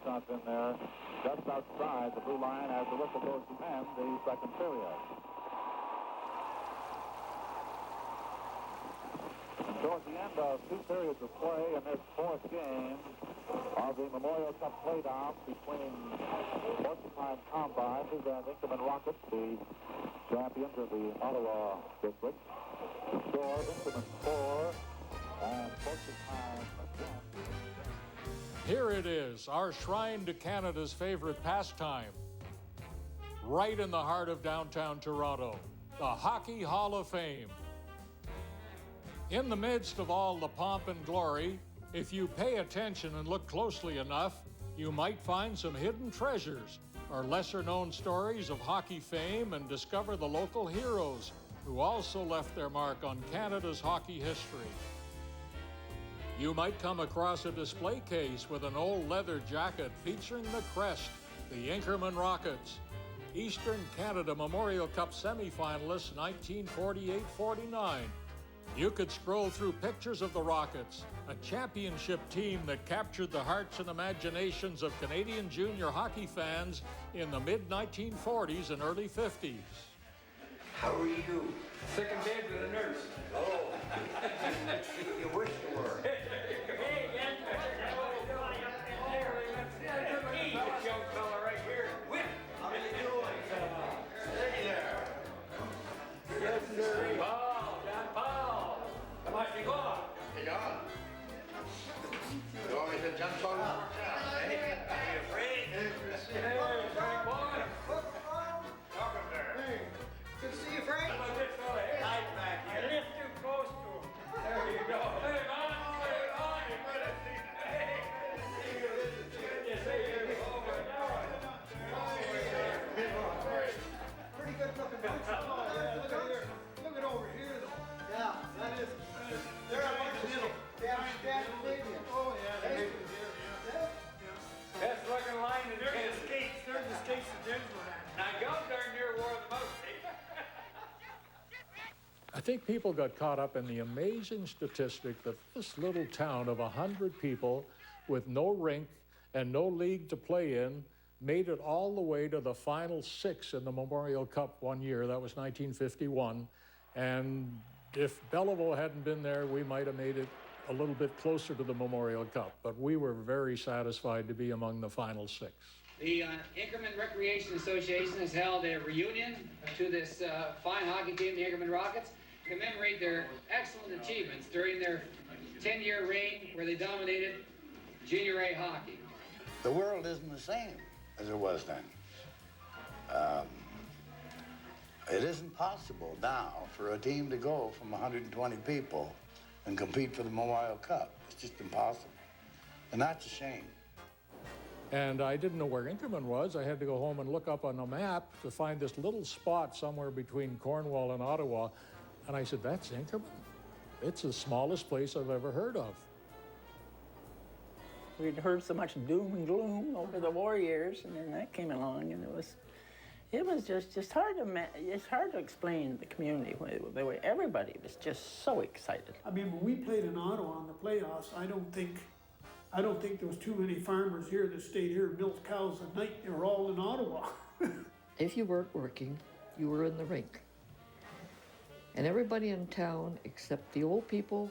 shots in there just outside the blue line as the whistle goes to end the second period. Towards the end of 2 periods of play in this fourth game of the Memorial Cup playoff between Porcupine Combines and Inkerman Rockets, the champions of the Ottawa district. The score, Inkerman 4 and Porcupine again. Here it is, our shrine to Canada's favorite pastime. Right in the heart of downtown Toronto, the Hockey Hall of Fame. In the midst of all the pomp and glory, if you pay attention and look closely enough, you might find some hidden treasures or lesser-known stories of hockey fame and discover the local heroes who also left their mark on Canada's hockey history. You might come across a display case with an old leather jacket featuring the crest, the Inkerman Rockets, Eastern Canada Memorial Cup semifinalists 1948-49. You could scroll through pictures of the Rockets, a championship team that captured the hearts and imaginations of Canadian junior hockey fans in the mid-1940s and early 50s. How are you? Sick in bed with a nurse. Oh, you wish you were. This young fella right here. How are you doing? Stay there. Yes, sir. Paul, John Paul. Come on, you gone. Hey, John. You always had John Paul? Are you afraid? Hey, Frank boy. Welcome there. Hey, good to see you, Frank. How about this fella here? Hide back here. Lift too close to him. There you go. Hey, man. Hey, man. Hey. Good to see you. Pretty good looking boots. Look at over here, though. Yeah, that is. They're a bunch of little. Damn Canadians. Oh, yeah. Best looking line in They're the Canada. skates. They're the skates that Denver had. Now, Gum darn near wore the most. I think people got caught up in the amazing statistic that this little town of 100 people with no rink and no league to play in made it all the way to the final 6 in the Memorial Cup one year. That was 1951. And if Beliveau hadn't been there, we might have made it a little bit closer to the Memorial Cup. But we were very satisfied to be among the final 6. The Inkerman Recreation Association has held a reunion to this fine hockey team, the Inkerman Rockets, to commemorate their excellent achievements during their 10-year reign where they dominated junior A hockey. The world isn't the same as it was then. It isn't possible now for a team to go from 120 people and compete for the Memorial Cup. It's just impossible. And that's a shame. And I didn't know where Inkerman was. I had to go home and look up on a map to find this little spot somewhere between Cornwall and Ottawa. And I said, that's Inkerman? It's the smallest place I've ever heard of. We'd heard so much doom and gloom over the war years, and then that came along, and it was just hard to explain the community. The way everybody was just so excited. I mean, when we played in Ottawa in the playoffs, I don't think there was too many farmers here that stayed here and milked cows at night. They were all in Ottawa. If you weren't working, you were in the rink. And everybody in town, except the old people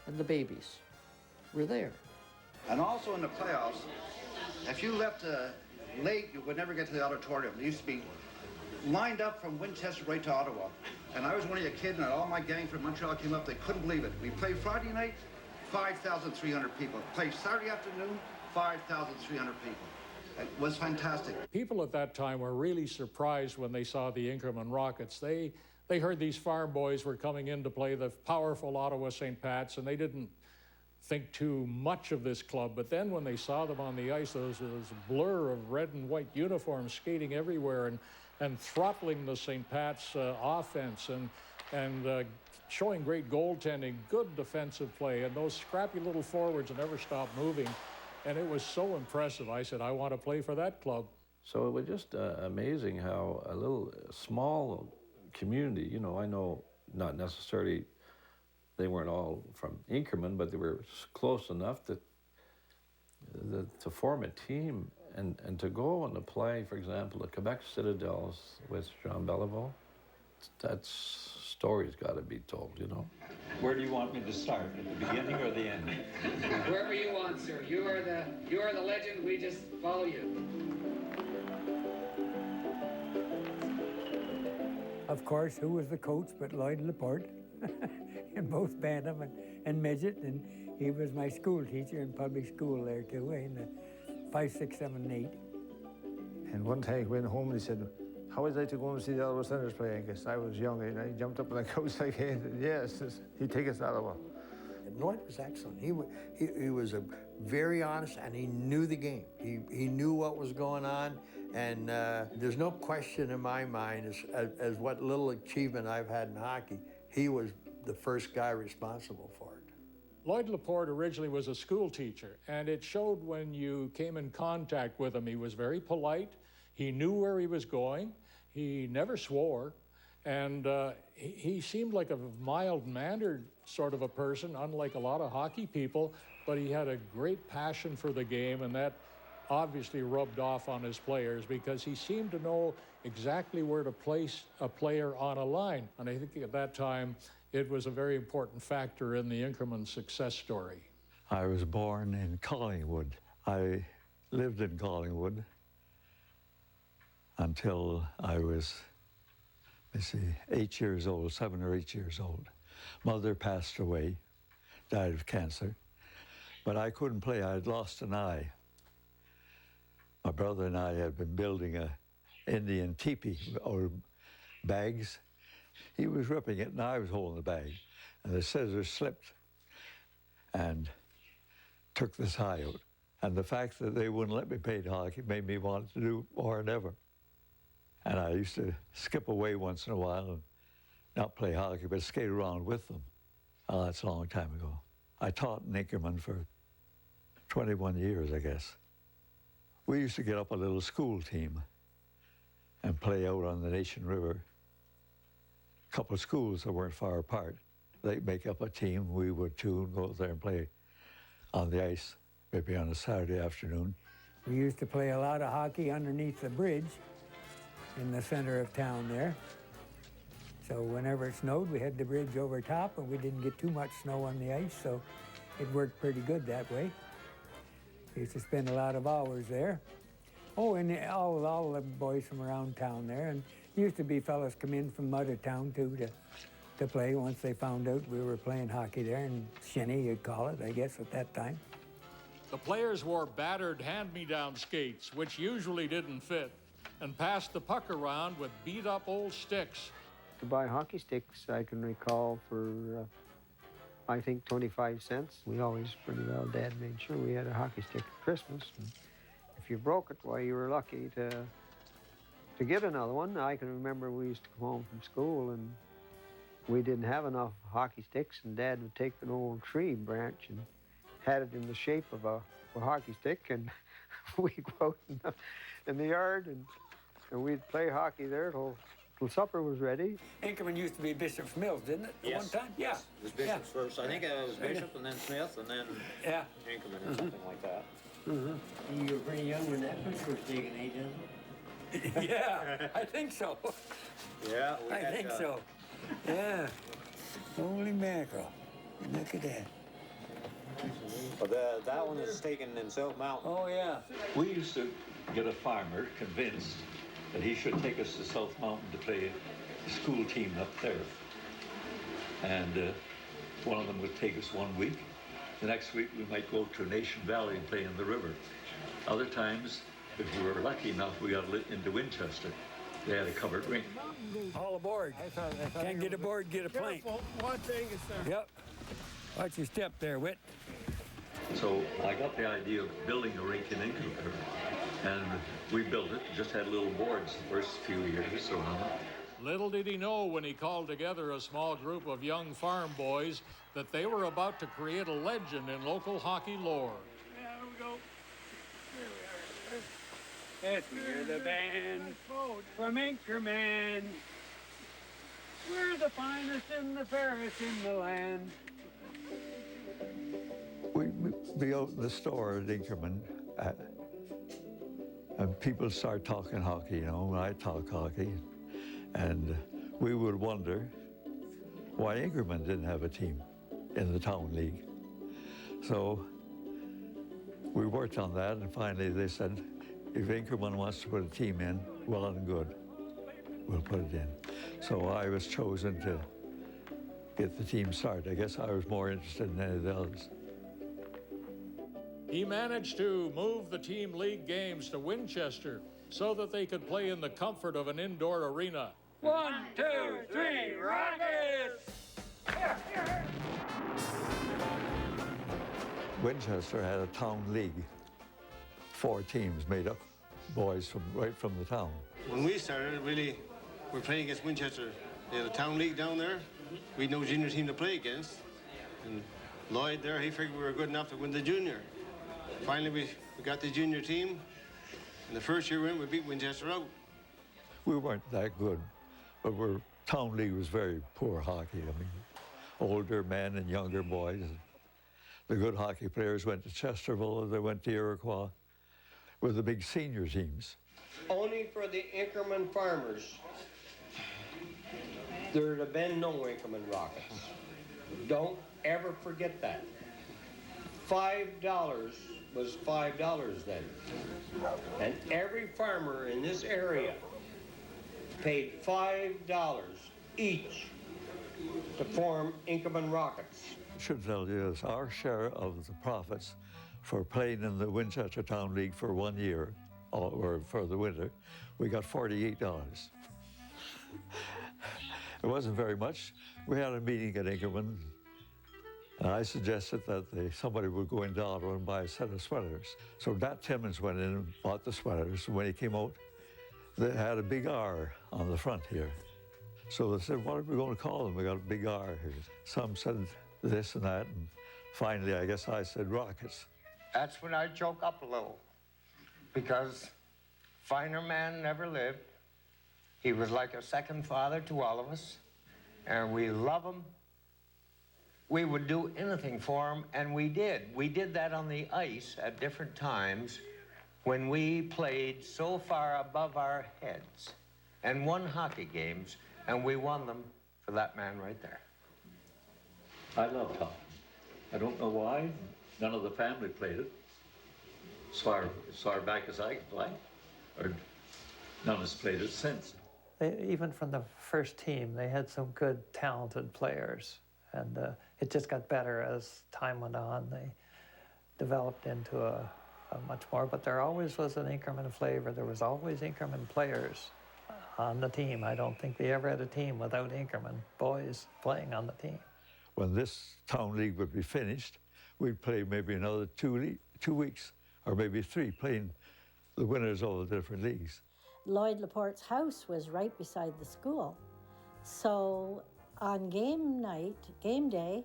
and the babies, were there. And also in the playoffs, if you left late, you would never get to the auditorium. They used to be lined up from Winchester right to Ottawa. And I was only a kid, and all my gang from Montreal came up. They couldn't believe it. We played Friday night, 5,300 people. Played Saturday afternoon, 5,300 people. It was fantastic. People at that time were really surprised when they saw the Inkerman Rockets. They heard these farm boys were coming in to play the powerful Ottawa St. Pat's, and they didn't think too much of this club. But then when they saw them on the ice, there was this blur of red and white uniforms skating everywhere and throttling the St. Pat's offense and showing great goaltending, good defensive play, and those scrappy little forwards that never stopped moving. And it was so impressive. I said, I want to play for that club. So it was just amazing how a little small community, you know, I know not necessarily they weren't all from Inkerman, but they were close enough that to form a team and to go and to play, for example, the Quebec Citadels with Jean Beliveau, that story's got to be told, you know. Where do you want me to start, at the beginning or the end? Wherever you want, sir. You are the legend. We just follow you. Of course, who was the coach but Lloyd Laporte in both Bantam and Midget, and he was my school teacher in public school there too, in the 5, 6, 7, 8. And one time he went home and he said, "How would I like to go and see the Ottawa Senators play?" Because I was young and I jumped up on the couch like, "Hey, yes, he'd take us to Ottawa." And Lloyd was excellent. He was a very honest, and he knew the game. He knew what was going on, and there's no question in my mind as what little achievement I've had in hockey, he was the first guy responsible for it. Lloyd Laporte originally was a school teacher, and it showed when you came in contact with him. He was very polite. He knew where he was going. He never swore. And he seemed like a mild-mannered sort of a person, unlike a lot of hockey people, but he had a great passion for the game, and that obviously rubbed off on his players because he seemed to know exactly where to place a player on a line. And I think at that time, it was a very important factor in the Inkerman success story. I was born in Collingwood. I lived in Collingwood until I was, 8 years old, 7 or 8 years old. Mother passed away, died of cancer, but I couldn't play. I had lost an eye. My brother and I had been building a Indian teepee, or bags. He was ripping it and I was holding the bag, and the scissors slipped and took this eye out. And the fact that they wouldn't let me play hockey made me want to do more than ever. And I used to skip away once in a while and not play hockey, but skate around with them. Oh, that's a long time ago. I taught in Inkerman for 21 years, I guess. We used to get up a little school team and play out on the Nation River. A couple of schools that weren't far apart. They'd make up a team, we would too, and go out there and play on the ice, maybe on a Saturday afternoon. We used to play a lot of hockey underneath the bridge in the center of town there. So whenever it snowed, we had the bridge over top, and we didn't get too much snow on the ice, so it worked pretty good that way. We used to spend a lot of hours there. Oh, and all the boys from around town there, and used to be fellas come in from out of town too to play once they found out we were playing hockey there, and shinny you'd call it, I guess, at that time. The players wore battered hand-me-down skates, which usually didn't fit, and passed the puck around with beat-up old sticks. To buy hockey sticks, I can recall, for I think 25 cents. We always, pretty well, Dad made sure we had a hockey stick at Christmas. And if you broke it, why, you were lucky to get another one. I can remember we used to come home from school and we didn't have enough hockey sticks, and Dad would take an old tree branch and had it in the shape of a hockey stick, and we'd go out in the yard and we'd play hockey there till supper was ready. Inkerman used to be Bishop's Mills, didn't it? Yes. At one time? Yeah. It was Bishop's first. I think it was Bishop and then Smith and then Inkerman or something like that. Mm-hmm. You were pretty young when that push was taken, eh, John? Yeah, I think so. Yeah, I think so. Yeah. Holy mackerel. Look at that. Well, that one is taken in Silk Mountain. Oh, yeah. We used to get a farmer convinced that he should take us to South Mountain to play a school team up there. And one of them would take us 1 week. The next week we might go to Nation Valley and play in the river. Other times, if we were lucky enough, we got into Winchester. They had a covered rink. All aboard. Can't get aboard, get a plank. One thing is, sir. Yep. Watch your step there, Whit. So I got the idea of building a rink in Inkerman, and we built it. Just had little boards the first few years around it. Little did he know when he called together a small group of young farm boys that they were about to create a legend in local hockey lore. Yeah, here we go. Here we are. Yes, we're the band from Inkerman. We're the finest and the fairest in the land. be out in the store at Inkerman, and people start talking hockey, you know, I talk hockey, and we would wonder why Inkerman didn't have a team in the town league. So we worked on that, and finally they said, if Inkerman wants to put a team in, well and good, we'll put it in. So I was chosen to get the team started. I guess I was more interested in anything else. He managed to move the team league games to Winchester so that they could play in the comfort of an indoor arena. 1, 2, 3, Rockets! Winchester had a town league, 4 teams made up, boys right from the town. When we started, really, we're playing against Winchester. They had a town league down there. We had no junior team to play against. And Lloyd there, he figured we were good enough to win the junior. Finally, we got the junior team. And the first year we went, we beat Winchester out. We weren't that good, but town league was very poor hockey. I mean, older men and younger boys. The good hockey players went to Chesterville, they went to Iroquois, with the big senior teams. Only for the Inkerman farmers, there'd have been no Inkerman Rockets. Don't ever forget that. $5 was $5 then. And every farmer in this area paid $5 each to form Inkerman Rockets. I should tell you is our share of the profits for playing in the Winchester Town League for 1 year, or for the winter, we got $48. It wasn't very much. We had a meeting at Inkerman, and I suggested that somebody would go into Ottawa and buy a set of sweaters. So Nat Timmons went in and bought the sweaters, and when he came out, they had a big R on the front here. So they said, what are we going to call them? We got a big R here. Some said this and that, and finally, I guess I said Rockets. That's when I choke up a little, because finer man never lived. He was like a second father to all of us, and we love him. We would do anything for him, and we did. We did that on the ice at different times when we played so far above our heads and won hockey games, and we won them for that man right there. I loved hockey. I don't know why. None of the family played it. As far back as I can play. Or none has played it since. Even from the first team, they had some good, talented players. And it just got better as time went on. They developed into a much more, but there always was an Inkerman flavor. There was always Inkerman players on the team. I don't think they ever had a team without Inkerman boys playing on the team. When this town league would be finished, we'd play maybe another 2 weeks, or maybe 3, playing the winners of the different leagues. Lloyd Laporte's house was right beside the school. So on game day,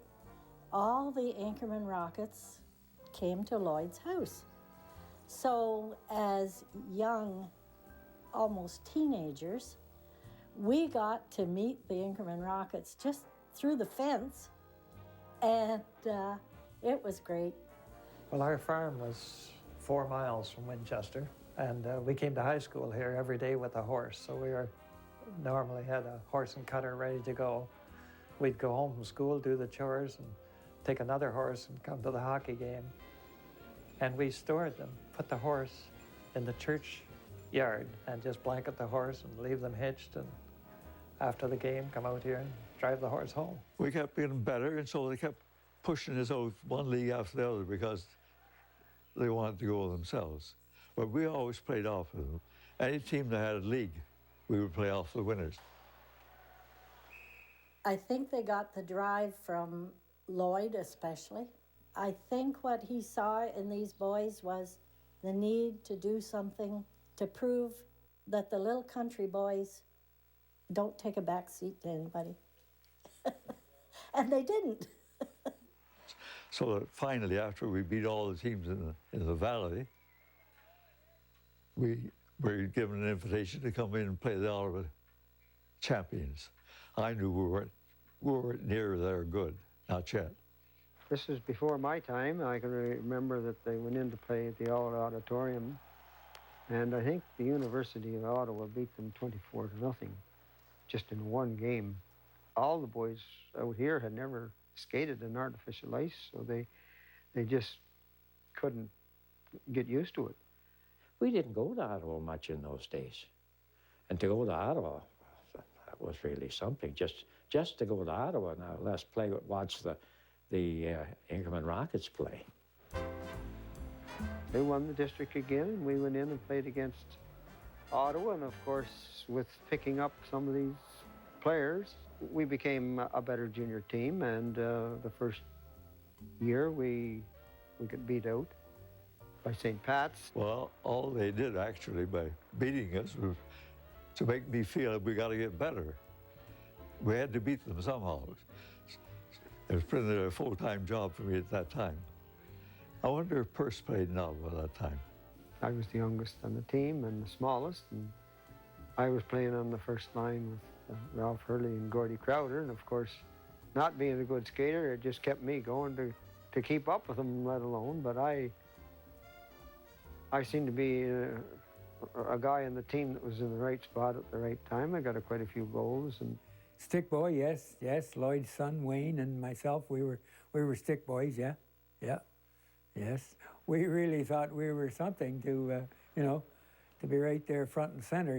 all the Inkerman Rockets came to Lloyd's house. So as young, almost teenagers, we got to meet the Inkerman Rockets just through the fence, and it was great. Well, our farm was 4 miles from Winchester, and we came to high school here every day with a horse. So we normally had a horse and cutter ready to go. We'd go home from school, do the chores, and take another horse and come to the hockey game. And we stored them, put the horse in the church yard, and just blanket the horse and leave them hitched, and after the game, come out here and drive the horse home. We kept getting better, and so they kept pushing us out one league after the other because they wanted to go themselves. But we always played off of them. Any team that had a league, we would play off the winners. I think they got the drive from Lloyd especially. I think what he saw in these boys was the need to do something to prove that the little country boys don't take a back seat to anybody. And they didn't. So that finally, after we beat all the teams in the valley, we were given an invitation to come in and play the Ottawa champions. I knew we weren't near there good, not yet. This is before my time. I can remember that they went in to play at the Old Auditorium, and I think the University of Ottawa beat them 24-0, just in one game. All the boys out here had never skated in artificial ice, so they just couldn't get used to it. We didn't go to Ottawa much in those days. And to go to Ottawa, that was really something. Just to go to Ottawa now, let's watch the Inkerman Rockets play. They won the district again, and we went in and played against Ottawa, and of course, with picking up some of these players, we became a better junior team, and the first year we got beat out by St. Pat's. Well, all they did actually by beating us was to make me feel we got to get better. We had to beat them somehow. It was pretty a full-time job for me at that time. I wonder if Perce played now at that time. I was the youngest on the team and the smallest, and I was playing on the first line with Ralph Hurley and Gordy Crowder, and of course, not being a good skater, it just kept me going to keep up with them, let alone, but I seemed to be a guy in the team that was in the right spot at the right time. I got quite a few goals. And stick boy, yes. Lloyd's son Wayne and myself, we were stick boys. Yeah. Yes. We really thought we were something to to be right there front and center.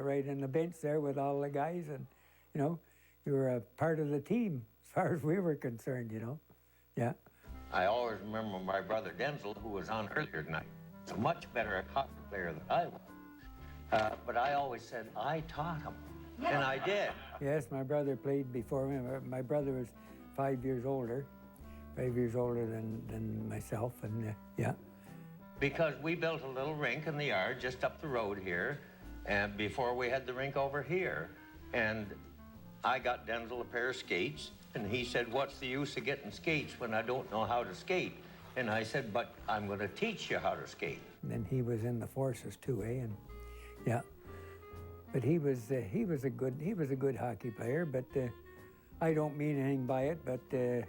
Right in the bench there with all the guys, and you were a part of the team as far as we were concerned. Yeah. I always remember my brother Denzel, who was on earlier tonight. He's a much better hockey player than I was. But I always said I taught him, and I did. Yes, my brother played before me. My brother was 5 years older than myself, and yeah. Because we built a little rink in the yard just up the road here, and before we had the rink over here. And I got Denzel a pair of skates, and he said, "What's the use of getting skates when I don't know how to skate?" And I said, "But I'm going to teach you how to skate." And then he was in the forces too, And yeah, but he was a good hockey player. But I don't mean anything by it. But they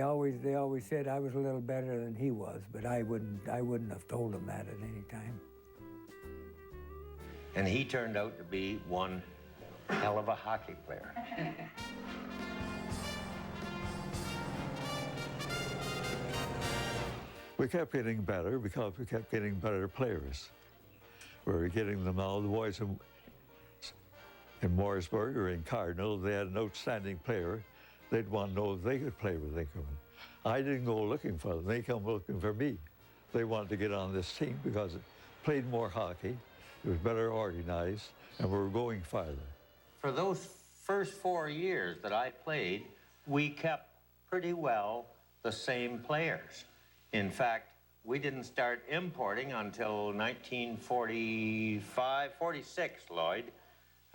always said I was a little better than he was. But I wouldn't have told him that at any time. And he turned out to be one hell of a hockey player. We kept getting better because we kept getting better players. We were getting them all. The boys in Morrisburg or in Cardinal, they had an outstanding player. They'd want to know if they could play with Inkerman. I didn't go looking for them. They come looking for me. They wanted to get on this team because it played more hockey, it was better organized, and we were going farther. For those first 4 years that I played, we kept pretty well the same players. In fact, we didn't start importing until 1945, 46, Lloyd,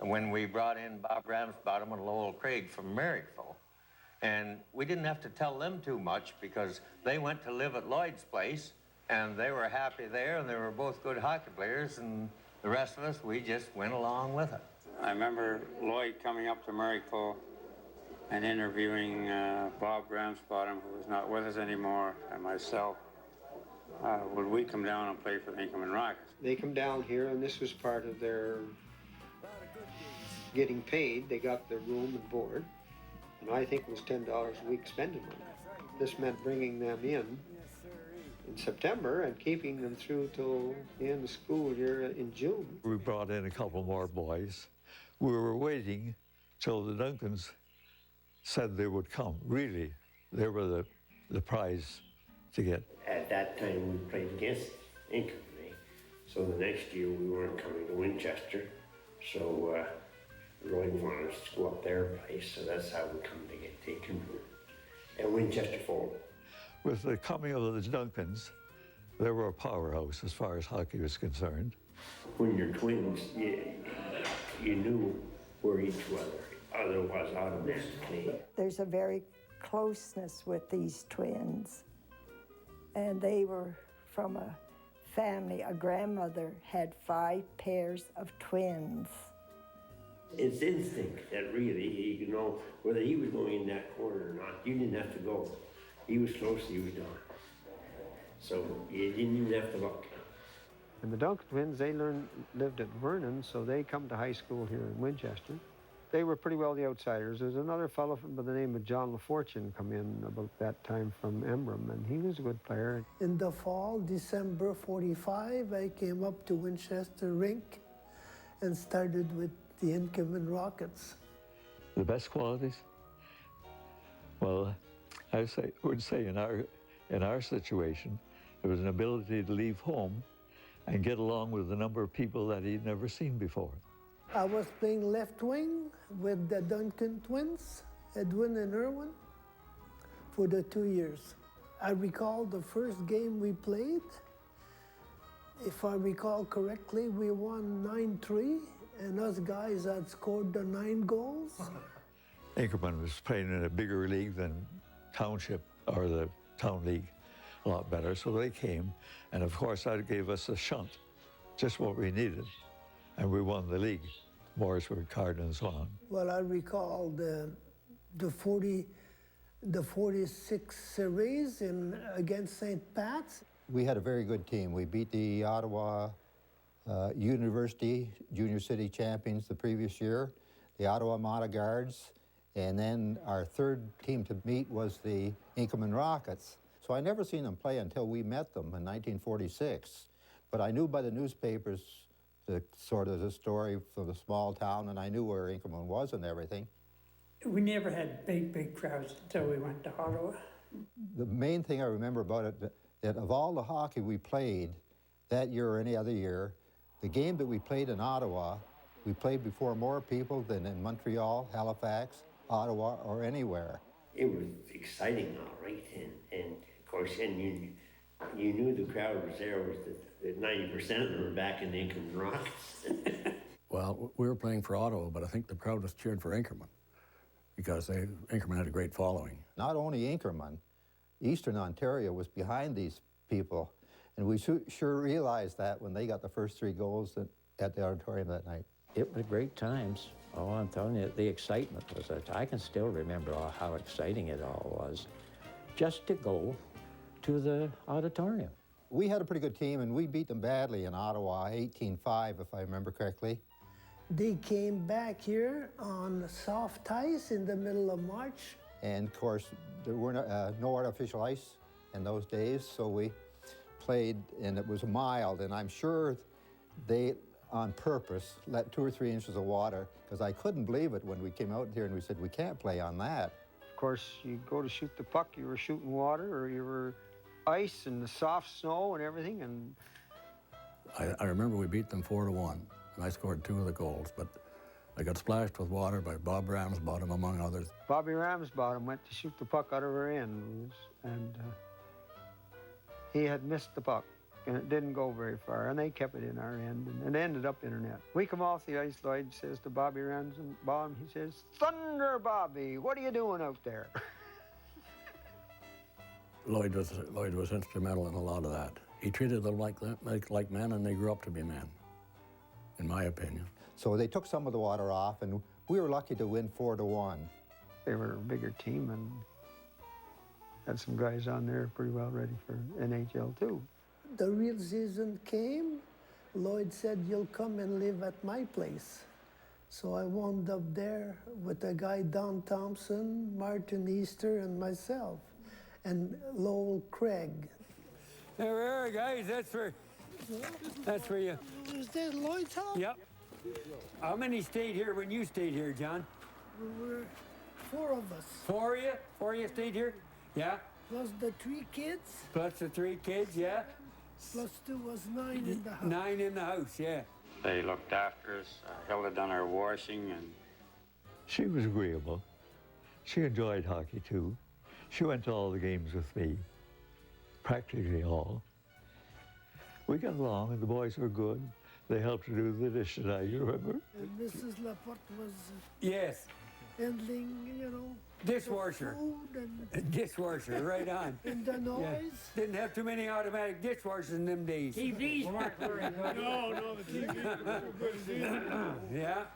when we brought in Bob Ramsbottom and Lowell Craig from Marrickville. And we didn't have to tell them too much because they went to live at Lloyd's place, and they were happy there, and they were both good hockey players, and the rest of us, we just went along with it. I remember Lloyd coming up to Marrickville and interviewing Bob Ramsbottom, who was not with us anymore, and myself. Would we come down and play for the Inkerman Rockets? They come down here, and this was part of their getting paid. They got their room and board, and I think it was $10 a week spending money. This meant bringing them in September and keeping them through till the end of the school year in June. We brought in a couple more boys. We were waiting till the Duncans said they would come. Really, they were the prize to get. At that time, we played against Inkerman, so the next year we weren't coming to Winchester, so Lloyd wanted us to go up their place, so that's how we come to get taken at Winchester Forum. With the coming of the Duncans, they were a powerhouse as far as hockey was concerned. When you're twins, you knew where each other was automatically. There's a very closeness with these twins, and they were from a family. A grandmother had 5 pairs of twins. It's instinct that really, whether he was going in that corner or not, you didn't have to go. he was close, he was done. So you didn't even have to look. And the Duncan twins, they lived at Vernon, so they come to high school here in Winchester. They were pretty well the outsiders. There's another fellow by the name of John LaFortune come in about that time from Embrun, and he was a good player. In the fall, December 45, I came up to Winchester Rink and started with the Inkerman Rockets. The best qualities? Well, I would say in our situation, there was an ability to leave home and get along with a number of people that he'd never seen before. I was playing left wing with the Duncan twins, Edwin and Irwin, for the 2 years. I recall the first game we played. If I recall correctly, we won 9-3, and us guys had scored the 9 goals. Inkerman was playing in a bigger league than Township or the Town League, a lot better, so they came, and of course that gave us a shunt, just what we needed, and we won the league. Morrisburg, Cardin, and so on. Well, I recall the 46 series against St. Pat's. We had a very good team. We beat the Ottawa University Junior City champions the previous year, the Ottawa Mata Guards, and then our third team to meet was the Inkerman Rockets. So I never seen them play until we met them in 1946. But I knew by the newspapers the sort of the story from the small town, and I knew where Inkerman was and everything. We never had big crowds until we went to Ottawa. The main thing I remember about it, that of all the hockey we played that year or any other year, the game that we played in Ottawa, we played before more people than in Montreal, Halifax, Ottawa, or anywhere. It was exciting, all right, and of course, and you knew the crowd was there, was that 90% of them were back in the Inkerman Rockets. Well, we were playing for Ottawa, but I think the crowd was cheering for Inkerman because Inkerman had a great following. Not only Inkerman, Eastern Ontario was behind these people, and we sure realized that when they got the first 3 goals at the auditorium that night. It was great times. Oh, I'm telling you, the excitement was that I can still remember how exciting it all was just to go to the auditorium. We had a pretty good team, and we beat them badly in Ottawa, 18-5, if I remember correctly. They came back here on soft ice in the middle of March. And of course, there were no artificial ice in those days, so we played, and it was mild, and I'm sure they, on purpose, let 2 or 3 inches of water, because I couldn't believe it when we came out here and we said, we can't play on that. Of course, you go to shoot the puck, you were shooting water, or you were ice and the soft snow and everything, and... I remember we beat them 4-1, and I scored 2 of the goals, but I got splashed with water by Bob Ramsbottom, among others. Bobby Ramsbottom went to shoot the puck out of our end, and he had missed the puck, and it didn't go very far, and they kept it in our end, and it ended up in our net. We come off the ice, Lloyd says to Bobby Ramsbottom, he says, "Thunder, Bobby, what are you doing out there?" Lloyd was instrumental in a lot of that. He treated them like men, and they grew up to be men, in my opinion. So they took some of the water off, and we were lucky to win 4-1. They were a bigger team and had some guys on there pretty well ready for NHL too. The real season came. Lloyd said, "You'll come and live at my place." So I wound up there with a guy, Don Thompson, Martin Easter, and myself, and Lowell Craig. There we are, guys. That's for you. Is that Lloyd's house? Yep. How many stayed here when you stayed here, John? We were 4 of us. 4 of you? 4 of you stayed here? Yeah. Plus the 3 kids. Plus the 3 kids, yeah. Plus 2 was 9 in the house. 9 in the house, yeah. They looked after us. Hilda done our washing, and she was agreeable. She enjoyed hockey too. She went to all the games with me, practically all. We got along, and the boys were good. They helped to do the dishes, you remember? And Mrs. Laporte was yes, handling, dishwasher. Food and dishwasher, right on. And the noise. Yeah. Didn't have too many automatic dishwashers in them days. TVs weren't very good. No, the TVs were good. Yeah.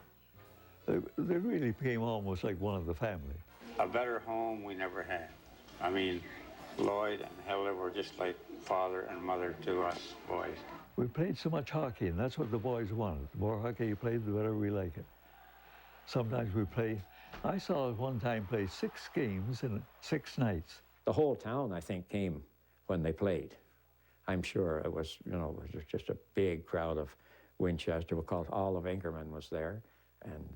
They really became almost like one of the family. a better home we never had. I mean, Lloyd and Hilda were just like father and mother to us boys. We played so much hockey, and that's what the boys wanted. The more hockey you played, the better we like it. Sometimes we play, I saw at one time play 6 games in 6 nights. The whole town, I think, came when they played. I'm sure it was, you know, it was just a big crowd of Winchester, because all of Inkerman was there, and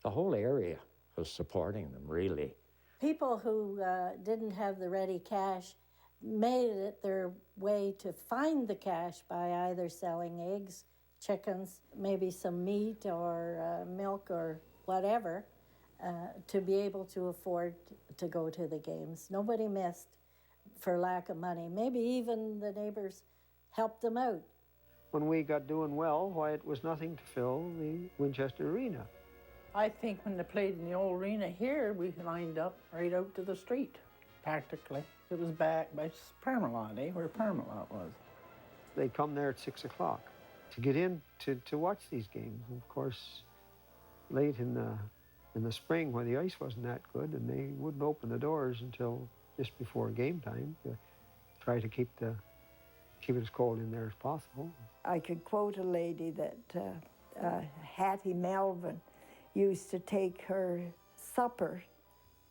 the whole area was supporting them, really. People who didn't have the ready cash made it their way to find the cash by either selling eggs, chickens, maybe some meat or milk or whatever, to be able to afford to go to the games. Nobody missed for lack of money. Maybe even the neighbors helped them out. When we got doing well, why, it was nothing to fill the Winchester Arena. I think when they played in the old arena here, we lined up right out to the street, practically. It was back by Parmalat, where Parmalat was. They'd come there at 6 o'clock to get in to watch these games. And of course, late in the spring, when the ice wasn't that good, and they wouldn't open the doors until just before game time to try to keep it as cold in there as possible. I could quote a lady that Hattie Melvin used to take her supper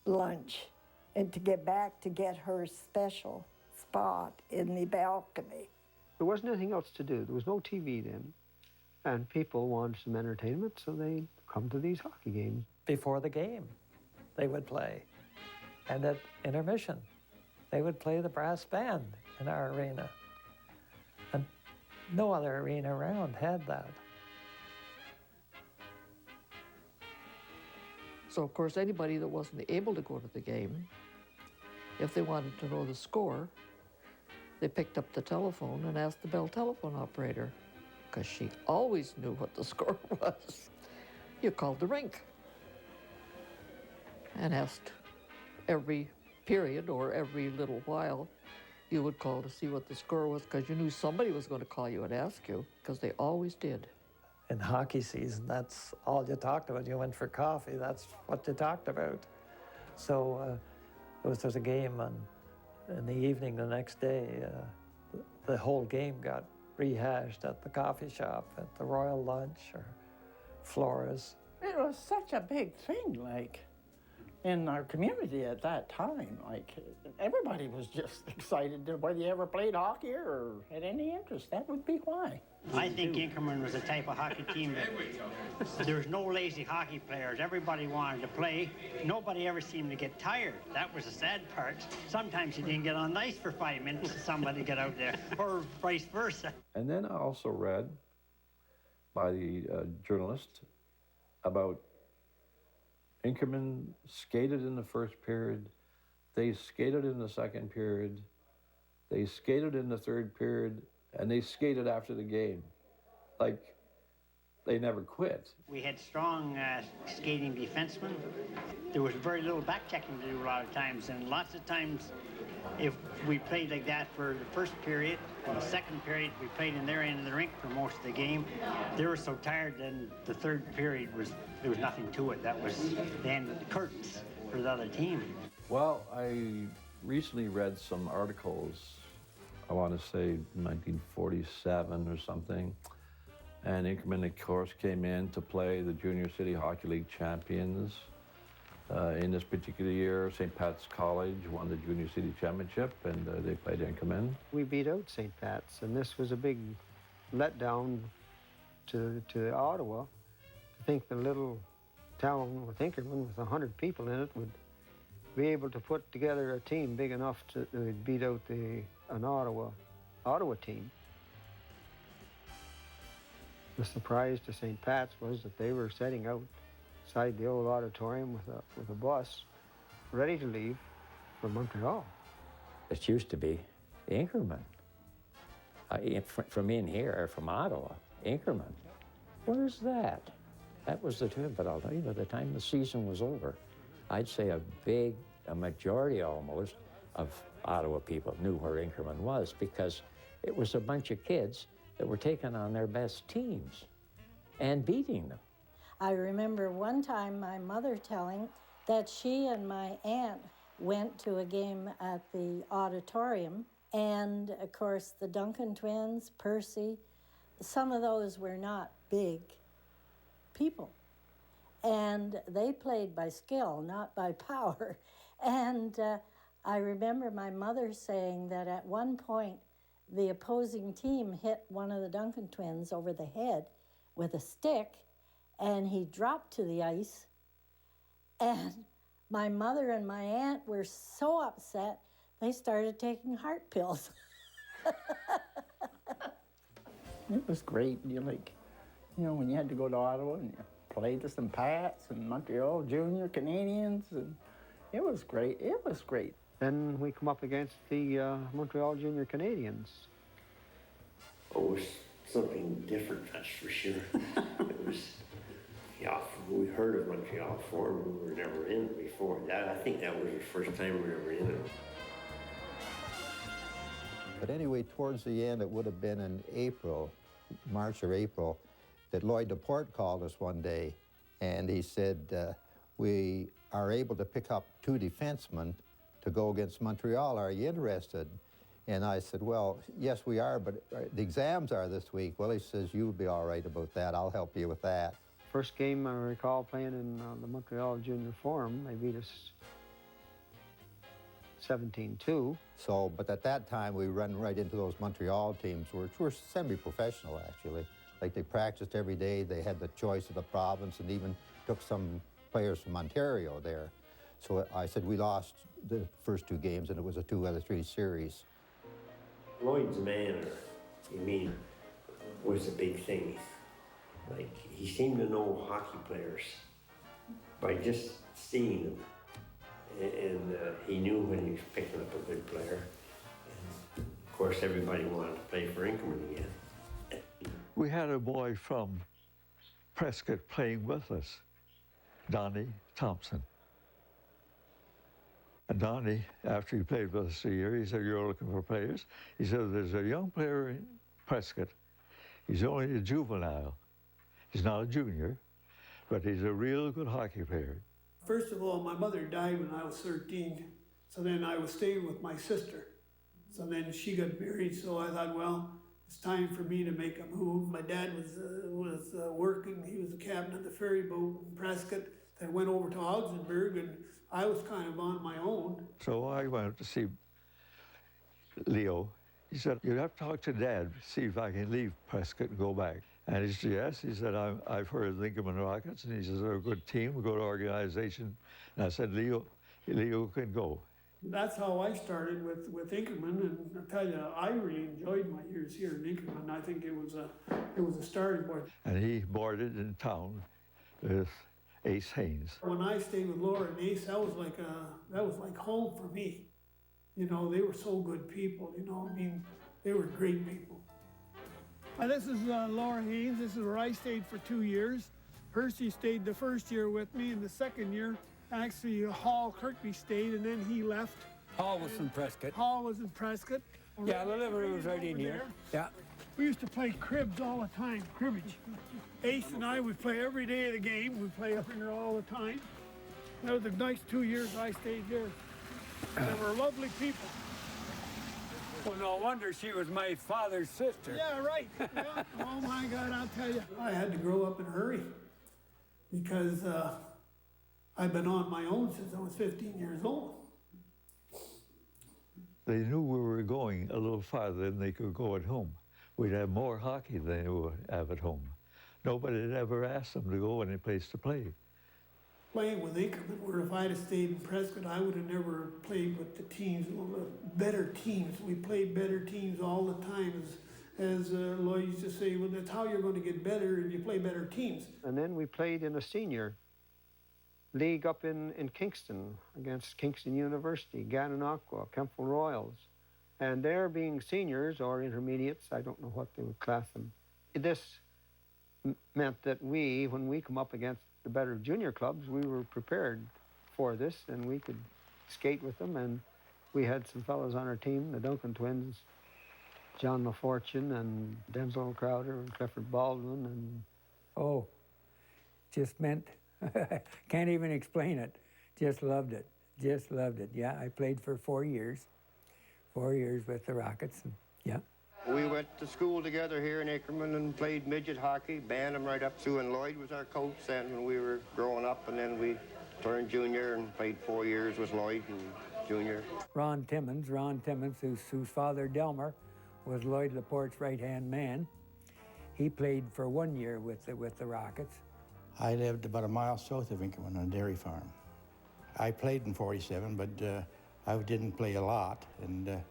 lunch and to get back to get her special spot in the balcony. There wasn't anything else to do. There was no TV then, and people wanted some entertainment, so they'd come to these hockey games. Before the game, they would play. And at intermission, they would play the brass band in our arena. And no other arena around had that. So, of course, anybody that wasn't able to go to the game, if they wanted to know the score, they picked up the telephone and asked the bell telephone operator, because she always knew what the score was. You called the rink and asked every period or every little while, you would call to see what the score was, because you knew somebody was going to call you and ask you, because they always did. In hockey season, that's all you talked about. You went for coffee, that's what you talked about. So there was a game in the evening the next day. The whole game got rehashed at the coffee shop, at the Royal Lunch or Flora's. It was such a big thing, like, in our community at that time. Like, everybody was just excited to, whether you ever played hockey or had any interest. That would be why. I think Inkerman was the type of hockey team that there was no lazy hockey players. Everybody wanted to play. Nobody ever seemed to get tired. That was the sad part. Sometimes you didn't get on the ice for 5 minutes and somebody got out there, or vice versa. And then I also read by the journalist about Inkerman skated in the first period, they skated in the second period, they skated in the third period, and they skated after the game. Like, they never quit. We had strong skating defensemen. There was very little back checking to do a lot of times, and lots of times if we played like that for the first period, in the second period we played in their end of the rink for most of the game. They were so tired, then the third period there was nothing to it. That was the end of the curtains for the other team. Well, I recently read some articles, I want to say 1947 or something, and Inkerman, of course, came in to play the Junior City Hockey League champions. In this particular year, St. Pat's College won the Junior City Championship, and they played Inkerman. We beat out St. Pat's, and this was a big letdown to Ottawa. I think the little town with Inkerman, with 100 people in it, would be able to put together a team big enough to beat out an Ottawa team. The surprise to St. Pat's was that they were setting out outside the old auditorium with a bus, ready to leave for Montreal. It used to be Inkerman. From in here, from Ottawa, Inkerman. Where's that? That was the term, but I'll tell you, by the time the season was over, I'd say a majority almost of Ottawa people knew where Inkerman was, because it was a bunch of kids that were taking on their best teams and beating them. I remember one time my mother telling that she and my aunt went to a game at the auditorium. And of course, the Duncan twins, Percy, some of those were not big people. And they played by skill, not by power. And I remember my mother saying that at one point, the opposing team hit one of the Duncan twins over the head with a stick, and he dropped to the ice. And my mother and my aunt were so upset, they started taking heart pills. It was great. When you had to go to Ottawa and you played the St. Pats and Montreal Junior Canadians, and it was great. It was great. Then we come up against the Montreal Junior Canadians. It was something different, that's for sure. It was, we heard of Montreal before, we were never in it before. I think that was the first time we were in it. But anyway, towards the end, it would have been in April, March or April, that Lloyd Laporte called us one day, and he said, we are able to pick up 2 defensemen to go against Montreal. Are you interested? And I said, well, yes, we are, but the exams are this week. Well, he says, you'll be all right about that. I'll help you with that. First game I recall playing in the Montreal Junior Forum, they beat us 17-2. So, but at that time, we run right into those Montreal teams, which were semi-professional, actually. Like, they practiced every day. They had the choice of the province and even took some players from Ontario there. So I said we lost the first 2 games, and it was a 2-out-of-3 series. Lloyd's manner, was a big thing. Like, he seemed to know hockey players by just seeing them. And he knew when he was picking up a good player. And of course, everybody wanted to play for Inkerman again. We had a boy from Prescott playing with us, Donnie Thompson. And Donnie, after he played with us a year, he said, you're looking for players? He said, there's a young player in Prescott. He's only a juvenile. He's not a junior, but he's a real good hockey player. First of all, my mother died when I was 13, so then I was staying with my sister. So then she got married, so I thought, well, it's time for me to make a move. My dad was working. He was the captain of the ferry boat in Prescott that went over to Augsburg, and I was kind of on my own. So I went to see Leo. He said, you have to talk to Dad, see if I can leave Prescott and go back. And he said, yes. He said, I've heard of the Inkerman Rockets. And he says, they're a good team, a good organization. And I said, Leo can go. That's how I started with Inkerman, and I tell you, I really enjoyed my years here in Inkerman. I think it was a starting point. And he boarded in town with Ace Haynes. When I stayed with Laura and Ace, that was like home for me. They were so good people. They were great people. This is Laura Haynes. This is where I stayed for 2 years. Percy stayed the first year with me, and the second year, actually, Hall Kirkby stayed, and then he left. Hall was in Prescott. Hall was in Prescott. Yeah, the livery was right in here. Yeah. We used to play cribs all the time, cribbage. Ace and I would play every day of the game. We'd play up in there all the time. That was the nice 2 years I stayed here. They were lovely people. Well, no wonder she was my father's sister. Yeah, right. Yeah. Oh, my God, I'll tell you. I had to grow up in a hurry because I've been on my own since I was 15 years old. They knew we were going a little farther than they could go at home. We'd have more hockey than they would have at home. Nobody had ever asked them to go any place to play. Playing with Inkerman, where if I'd have stayed in Prescott, I would have never played with the teams, better teams. We played better teams all the time. As Lloyd used to say, well, that's how you're going to get better if you play better teams. And then we played in a senior league up in Kingston against Kingston University, Gananoque, Kempville Royals. And they're being seniors or intermediates, I don't know what they would class them. This meant that when we come up against the better junior clubs, we were prepared for this and we could skate with them. And we had some fellows on our team, the Duncan twins, John LaFortune and Denzel Crowder and Clifford Baldwin. And oh, just meant, can't even explain it, just loved it. Just loved it. Yeah, I played for 4 years. 4 years with the Rockets. And, yeah. We went to school together here in Inkerman and played midget hockey, Bantam right up through, and Lloyd was our coach then when we were growing up, and then we turned junior and played 4 years with Lloyd and junior. Ron Timmons, whose father Delmer was Lloyd Laporte's right-hand man. He played for 1 year with the Rockets. I lived about a mile south of Inkerman on a dairy farm. I played in 47, but I didn't play a lot, and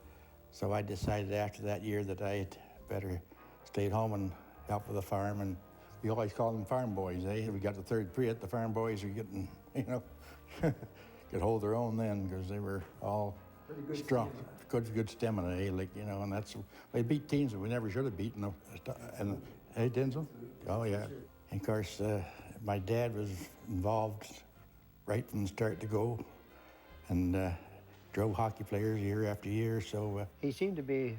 so I decided after that year that I'd better stay at home and help with the farm, and we always called them farm boys, eh? We got the third period, the farm boys were getting, you know, could hold their own then because they were all strong, good stamina, eh? Like, you know, and that's, we beat teams that we never should have beaten them. And, hey, Denzel? Oh, yeah. And of course, my dad was involved right from the start to go, and drove hockey players year after year, so... He seemed to be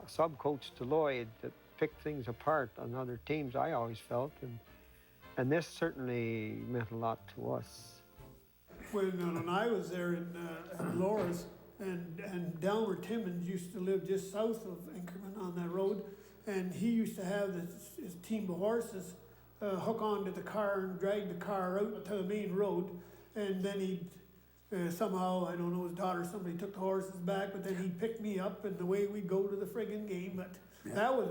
a sub-coach to Lloyd that picked things apart on other teams, I always felt, and this certainly meant a lot to us. When I was there at Loris, and Delmer Timmons used to live just south of Inkerman on that road, and he used to have his team of horses hook onto the car and drag the car out to the main road, and then he'd somehow, I don't know, his daughter, somebody took the horses back, but then he'd pick me up, and the way we'd go to the friggin' game. But that was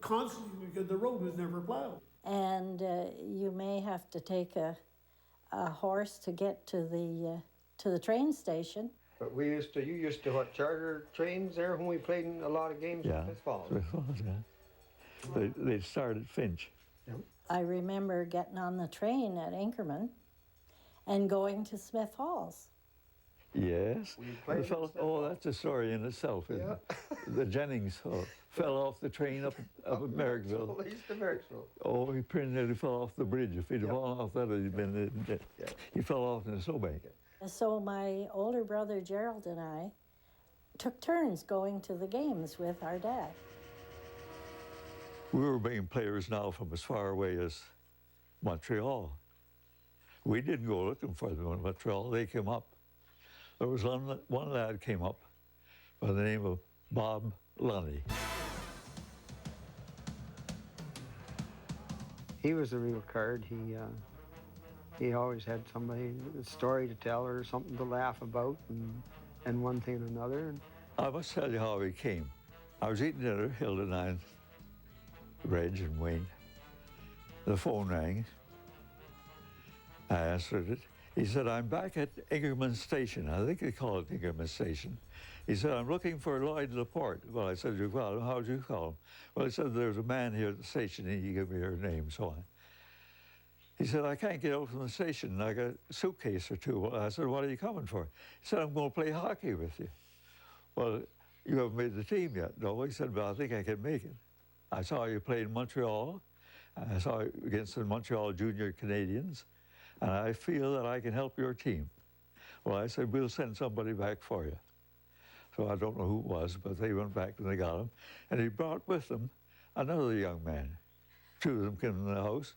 constantly because the road was never plowed. And you may have to take a horse to get to the train station. But you used to what, charter trains there when we played in a lot of games in Smith Falls? Smith Falls, yeah. They started Finch. Yep. I remember getting on the train at Inkerman and going to Smith Falls. Yes. That's a story in itself, isn't it? The Jennings fell off the train up at Merrickville. East of Merrickville. Oh, he pretty nearly fell off the bridge. If he'd fallen off that, he'd been dead. He fell off in a snowbank. So my older brother Gerald and I took turns going to the games with our dad. We were bringing players now from as far away as Montreal. We didn't go looking for them in Montreal. They came up. There was one lad came up by the name of Bob Lunny. He was a real card. He always had somebody, a story to tell or something to laugh about, and one thing and another. I must tell you how he came. I was eating dinner, Hilda and I, Reg and Wayne. The phone rang. I answered it. He said, I'm back at Inkerman Station. I think they call it Inkerman Station. He said, I'm looking for Lloyd Laporte. Well, I said, you call him? How'd you call him? Well, he said, there's a man here at the station, and he gave me her name, so on. He said, I can't get out from the station. I got a suitcase or two. Well, I said, what are you coming for? He said, I'm going to play hockey with you. Well, you haven't made the team yet. No, he said, well, I think I can make it. I saw you play in Montreal. I saw you against the Montreal Junior Canadians, and I feel that I can help your team. Well, I said, we'll send somebody back for you. So I don't know who it was, but they went back and they got him. And he brought with them another young man. Two of them came in the house,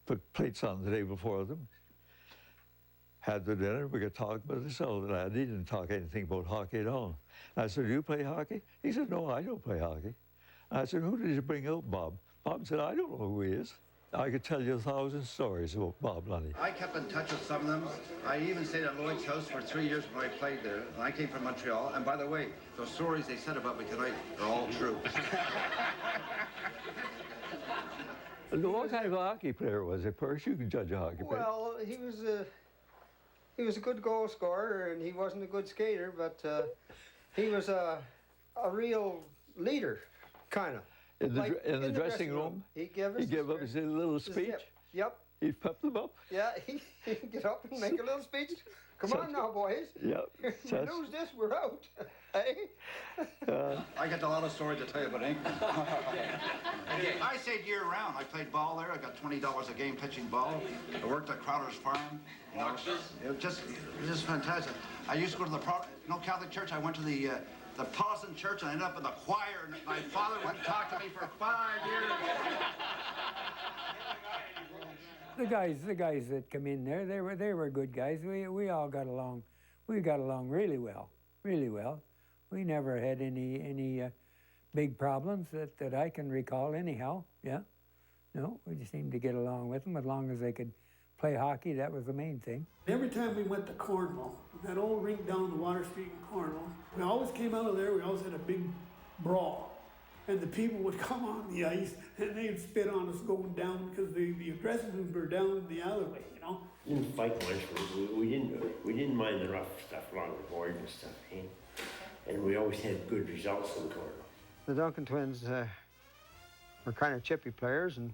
put plates on the table for them, had the dinner, we could talk, but this other lad, he didn't talk anything about hockey at all. I said, do you play hockey? He said, no, I don't play hockey. I said, who did you bring out, Bob? Bob said, I don't know who he is. I could tell you 1,000 stories about Bob Lunny. I kept in touch with some of them. I even stayed at Lloyd's house for 3 years when I played there. And I came from Montreal. And by the way, those stories they said about me tonight are all true. What kind of a hockey player was he, Persh? You can judge a hockey player. Well, he was a good goal scorer, and he wasn't a good skater, but he was a real leader, kind of. In the dressing room, he gave up his little speech. Yep. He pepped them up. Yeah, he'd get up and make a little speech. Come on now, boys. Yep. You lose this, we're out. Hey? I got a lot of stories to tell you about Inkerman. I stayed year-round. I played ball there. I got $20 a game pitching ball. I worked at Crowder's Farm. You know, it was just fantastic. I used to go to the Catholic Church. I went to the Protestant church, and I ended up in the choir, and my father wouldn't talk to me for 5 years. The guys that come in there, they were good guys. We all got along. We got along really well, really well. We never had any big problems that I can recall anyhow. Yeah, no, we just seemed to get along with them as long as they could play hockey. That was the main thing. Every time we went to Cornwall, that old rink down the Water Street in Cornwall, we always came out of there, we always had a big brawl. And the people would come on the ice and they'd spit on us going down because the dressing rooms were down in the alleyway, you know? We didn't fight much. We didn't mind the rough stuff along the board and stuff, eh? And we always had good results in Cornwall. The Duncan twins were kind of chippy players, and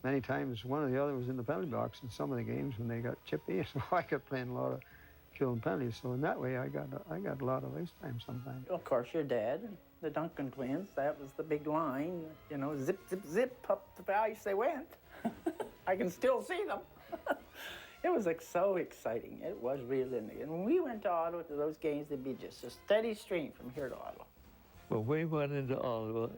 many times one or the other was in the penalty box in some of the games when they got chippy, so I kept playing a lot of killing penalties. So in that way, I got a lot of ice time sometimes. Of course, your dad, the Duncan twins, that was the big line. You know, zip, zip, zip, up the ice they went. I can still see them. It was like so exciting. It was really neat. And when we went to Ottawa to those games, there'd be just a steady stream from here to Ottawa. When we went into Ottawa,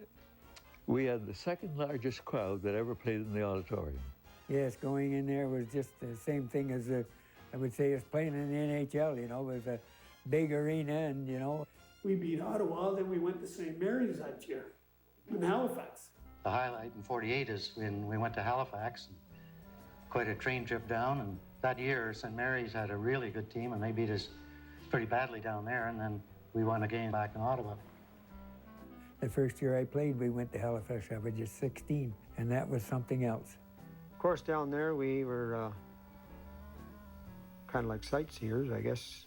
we had the second largest crowd that ever played in the auditorium. Yes, going in there was just the same thing as I would say as playing in the NHL. You know, it was a big arena, and you know. We beat Ottawa, then we went to St. Mary's that year in Halifax. The highlight in '48 is when we went to Halifax, and quite a train trip down, and that year St. Mary's had a really good team and they beat us pretty badly down there, and then we won a game back in Ottawa. The first year I played, we went to Halifax. I was just 16, and that was something else. Of course, down there we were kind of like sightseers, I guess.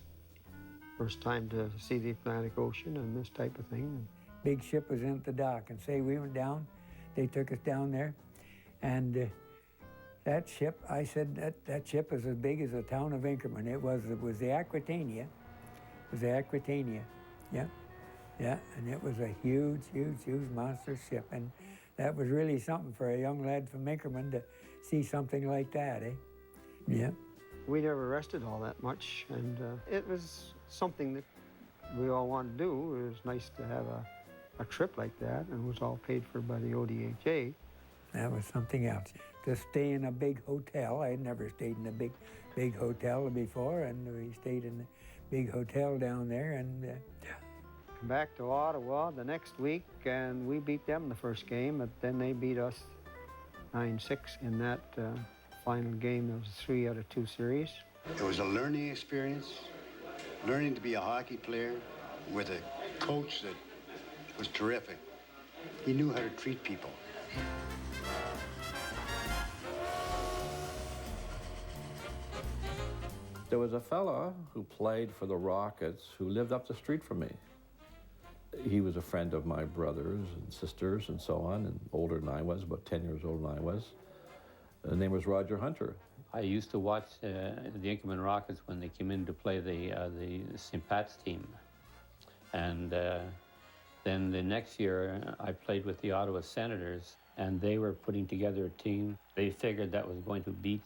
First time to see the Atlantic Ocean and this type of thing. Big ship was in at the dock, and say we went down, they took us down there, and that ship, I said that ship was as big as the town of Inkerman. It was the Aquitania. It was the Aquitania, yeah. Yeah, and it was a huge, huge, huge monster ship, and that was really something for a young lad from Inkerman to see something like that, eh? Yeah. We never rested all that much, and it was something that we all wanted to do. It was nice to have a trip like that, and it was all paid for by the ODHA. That was something else. To stay in a big hotel. I had never stayed in a big hotel before, and we stayed in a big hotel down there, and back to Ottawa the next week, and we beat them the first game, but then they beat us 9-6 in that final game. It was a 3 out of 2 series. It was a learning experience, learning to be a hockey player with a coach that was terrific. He knew how to treat people. There was a fella who played for the Rockets who lived up the street from me. He was a friend of my brothers and sisters and so on, and older than I was, about 10 years older than I was. His name was Roger Hunter. I used to watch the Inkerman Rockets when they came in to play the St. Pat's team. And then the next year, I played with the Ottawa Senators, and they were putting together a team. They figured that was going to beat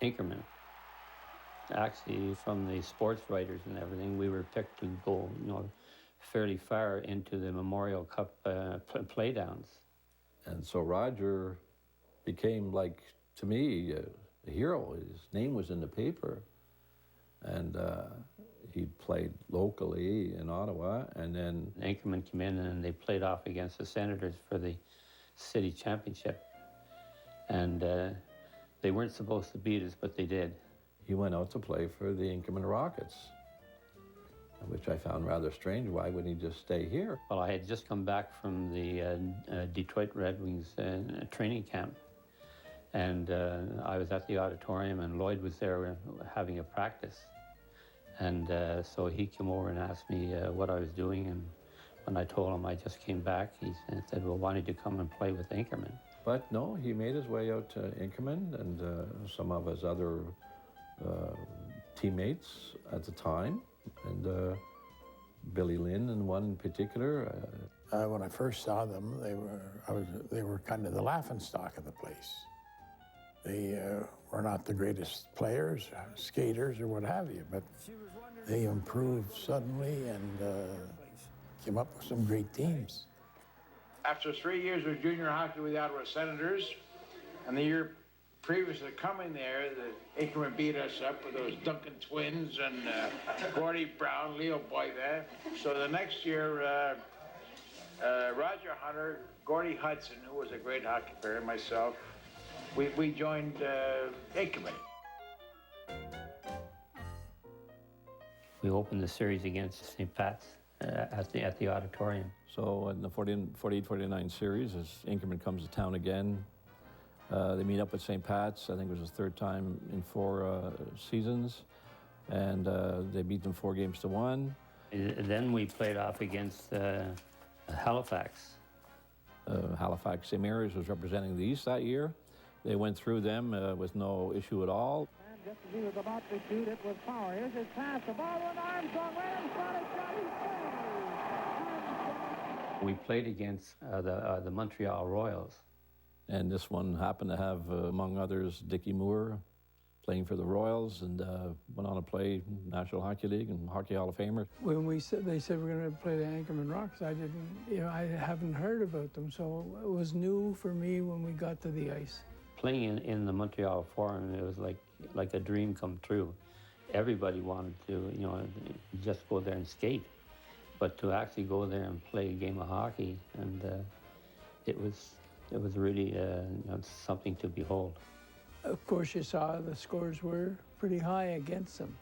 Inkerman. Actually, from the sports writers and everything, we were picked to go, fairly far into the Memorial Cup playdowns. And so Roger became, like, to me, a hero. His name was in the paper. And he played locally in Ottawa, and then Inkerman came in and they played off against the Senators for the city championship. And they weren't supposed to beat us, but they did. He went out to play for the Inkerman Rockets, which I found rather strange. Why wouldn't he just stay here? Well, I had just come back from the Detroit Red Wings training camp, and I was at the auditorium, and Lloyd was there having a practice. And so he came over and asked me what I was doing, and when I told him I just came back, he said, well, why don't you come and play with Inkerman? But no, he made his way out to Inkerman, and some of his other teammates at the time, and Billy Lynn and one in particular. When I first saw them, they were kind of the laughingstock of the place. They were not the greatest players, skaters, or what have you, but they improved suddenly and came up with some great teams. After 3 years of junior hockey with the Ottawa Senators, and the year previous to coming there, the Inkerman beat us up with those Duncan twins and Gordie Brown, Leo Boivin. So the next year, Roger Hunter, Gordie Hudson, who was a great hockey player, and myself, we joined Inkerman. We opened the series against St. Pat's at the auditorium. So in the 48-49 series, as Inkerman comes to town again, they meet up with St. Pat's. I think it was his third time in 4 seasons, and they beat them 4-1. Then we played off against Halifax. Halifax St. Mary's was representing the East that year. They went through them with no issue at all. Just as he was about to shoot, it was Power. Here's his pass. The ball went Armstrong right in front of Johnny. We played against the Montreal Royals. And this one happened to have, among others, Dickie Moore playing for the Royals, and went on to play National Hockey League and Hockey Hall of Famer. When they said we're going to play the Inkerman Rockets, I didn't, I haven't heard about them, so it was new for me when we got to the ice. Playing in the Montreal Forum, it was like a dream come true. Everybody wanted to, just go there and skate, but to actually go there and play a game of hockey, and it was really something to behold. Of course, you saw the scores were pretty high against them,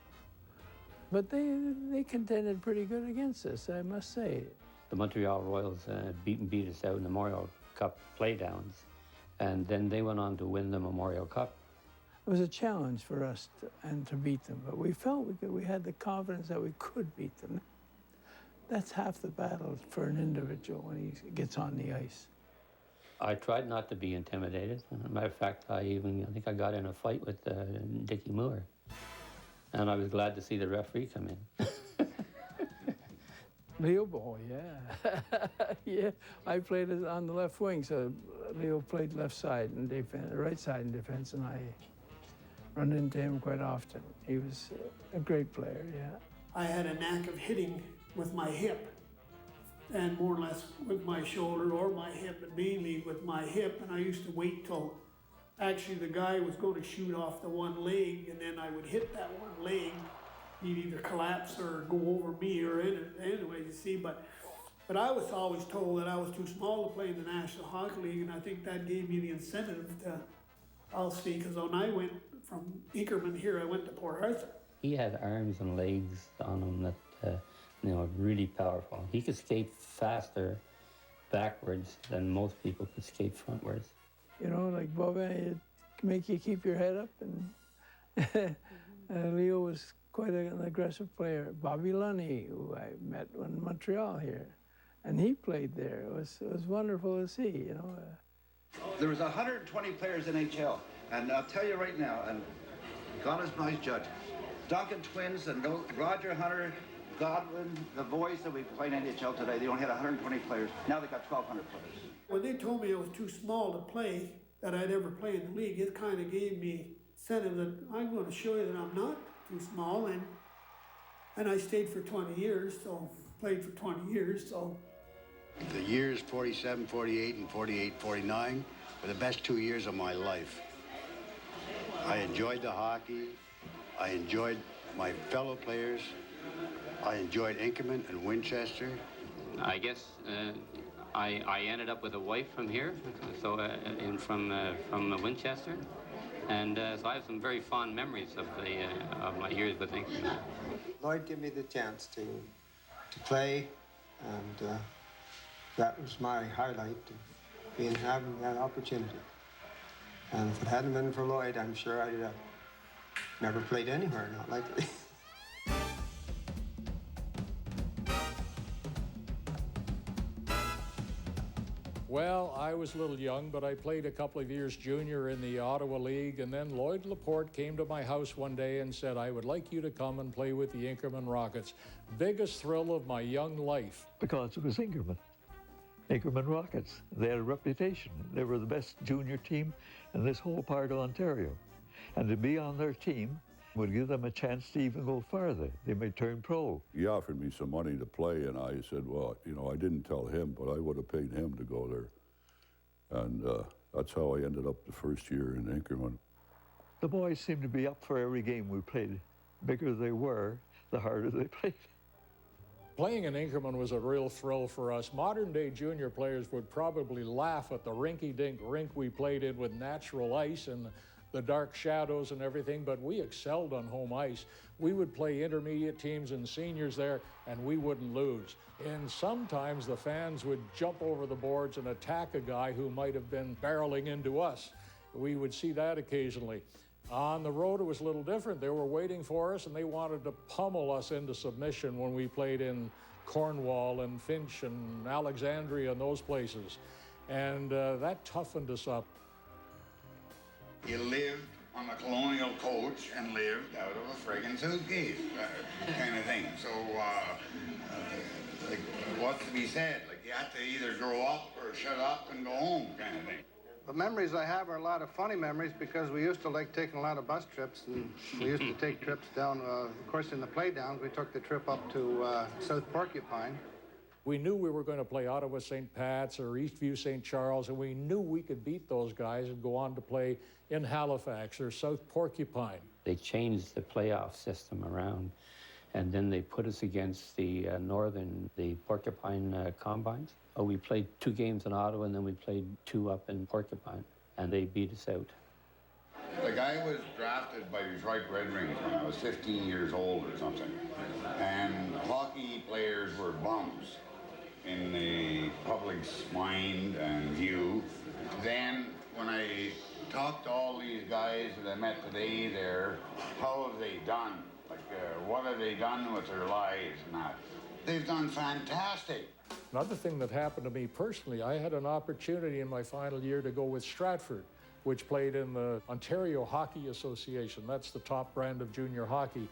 but they contended pretty good against us, I must say. The Montreal Royals beat us out in the Memorial Cup playdowns, and then they went on to win the Memorial Cup. It was a challenge for us to beat them, but we felt we had the confidence that we could beat them. That's half the battle for an individual when he gets on the ice. I tried not to be intimidated. As a matter of fact, I think I got in a fight with Dickie Moore. And I was glad to see the referee come in. Leo Boivin, yeah. Yeah, I played on the left wing, so Leo played left side and defense, right side in defense, and I run into him quite often. He was a great player, yeah. I had a knack of hitting with my hip, and more or less with my shoulder or my hip, but mainly with my hip, and I used to wait till actually the guy was going to shoot off the one leg, and then I would hit that one leg. He'd either collapse or go over me, or anyway, you see, but I was always told that I was too small to play in the National Hockey League, and I think that gave me the incentive to, I'll see, because when I went from Inkerman here, I went to Port Arthur. He had arms and legs on him that, really powerful. He could skate faster backwards than most people could skate frontwards. Like Boivin, it'd make you keep your head up, and Leo was quite an aggressive player. Bobby Lunny, who I met in Montreal here, and he played there. It was wonderful to see, There was 120 players in NHL, and I'll tell you right now, and God is my judge, Duncan twins and Roger Hunter, Godwin, the boys that we play in NHL today, they only had 120 players. Now they've got 1,200 players. When they told me I was too small to play, that I'd ever play in the league, it kind of gave me incentive that I'm going to show you that I'm not too small, and I stayed for 20 years, so played for 20 years, so. The years 47, 48, and 48, 49 were the best 2 years of my life. I enjoyed the hockey. I enjoyed my fellow players. I enjoyed Inkerman and Winchester. I guess I ended up with a wife from here, so from Winchester, and so I have some very fond memories of my years with Inkerman. Lloyd gave me the chance to play, and that was my highlight, having that opportunity. And if it hadn't been for Lloyd, I'm sure I'd have never played anywhere, not likely. Well, I was a little young, but I played a couple of years junior in the Ottawa League, and then Lloyd Laporte came to my house one day and said, I would like you to come and play with the Inkerman Rockets. Biggest thrill of my young life. Because it was Inkerman Rockets. They had a reputation. They were the best junior team in this whole part of Ontario. And to be on their team would give them a chance to even go farther. They may turn pro. He offered me some money to play, and I said, well, I didn't tell him, but I would have paid him to go there. And that's how I ended up the first year in Inkerman. The boys seemed to be up for every game we played. Bigger they were, the harder they played. Playing in Inkerman was a real thrill for us. Modern-day junior players would probably laugh at the rinky-dink rink we played in with natural ice and the dark shadows and everything, but we excelled on home ice. We would play intermediate teams and seniors there, and we wouldn't lose. And sometimes the fans would jump over the boards and attack a guy who might have been barreling into us. We would see that occasionally. On the road, it was a little different. They were waiting for us, and they wanted to pummel us into submission when we played in Cornwall and Finch and Alexandria and those places. And that toughened us up. You lived on a colonial coach and lived out of a friggin' suitcase, kind of thing. So, like, what's to be said? Like, you have to either grow up or shut up and go home, kind of thing. The memories I have are a lot of funny memories because we used to like taking a lot of bus trips, and we used to take trips down, of course in the playdowns, we took the trip up to South Porcupine. We knew we were going to play Ottawa St. Pat's or Eastview St. Charles, and we knew we could beat those guys and go on to play in Halifax or South Porcupine. They changed the playoff system around, and then they put us against the the Porcupine Combines. We played 2 games in Ottawa, and then we played 2 up in Porcupine, and they beat us out. Like, I was drafted by Detroit Red Wings when I was 15 years old or something, and hockey players were bums in the public's mind and view. Then, when I talked to all these guys that I met today there, how have they done? Like, what have they done with their lives and that? They've done fantastic. Another thing that happened to me personally, I had an opportunity in my final year to go with Stratford, which played in the Ontario Hockey Association. That's the top brand of junior hockey.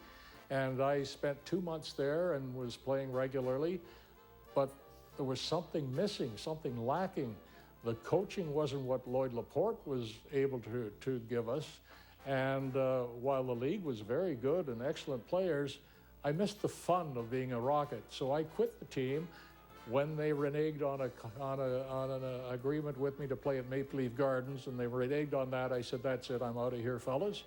And I spent 2 months there and was playing regularly, but there was something missing, something lacking. The coaching wasn't what Lloyd Laporte was able to give us. And while the league was very good and excellent players, I missed the fun of being a Rocket. So I quit the team. When they reneged on an agreement with me to play at Maple Leaf Gardens, and they reneged on that, I said, that's it, I'm out of here, fellas.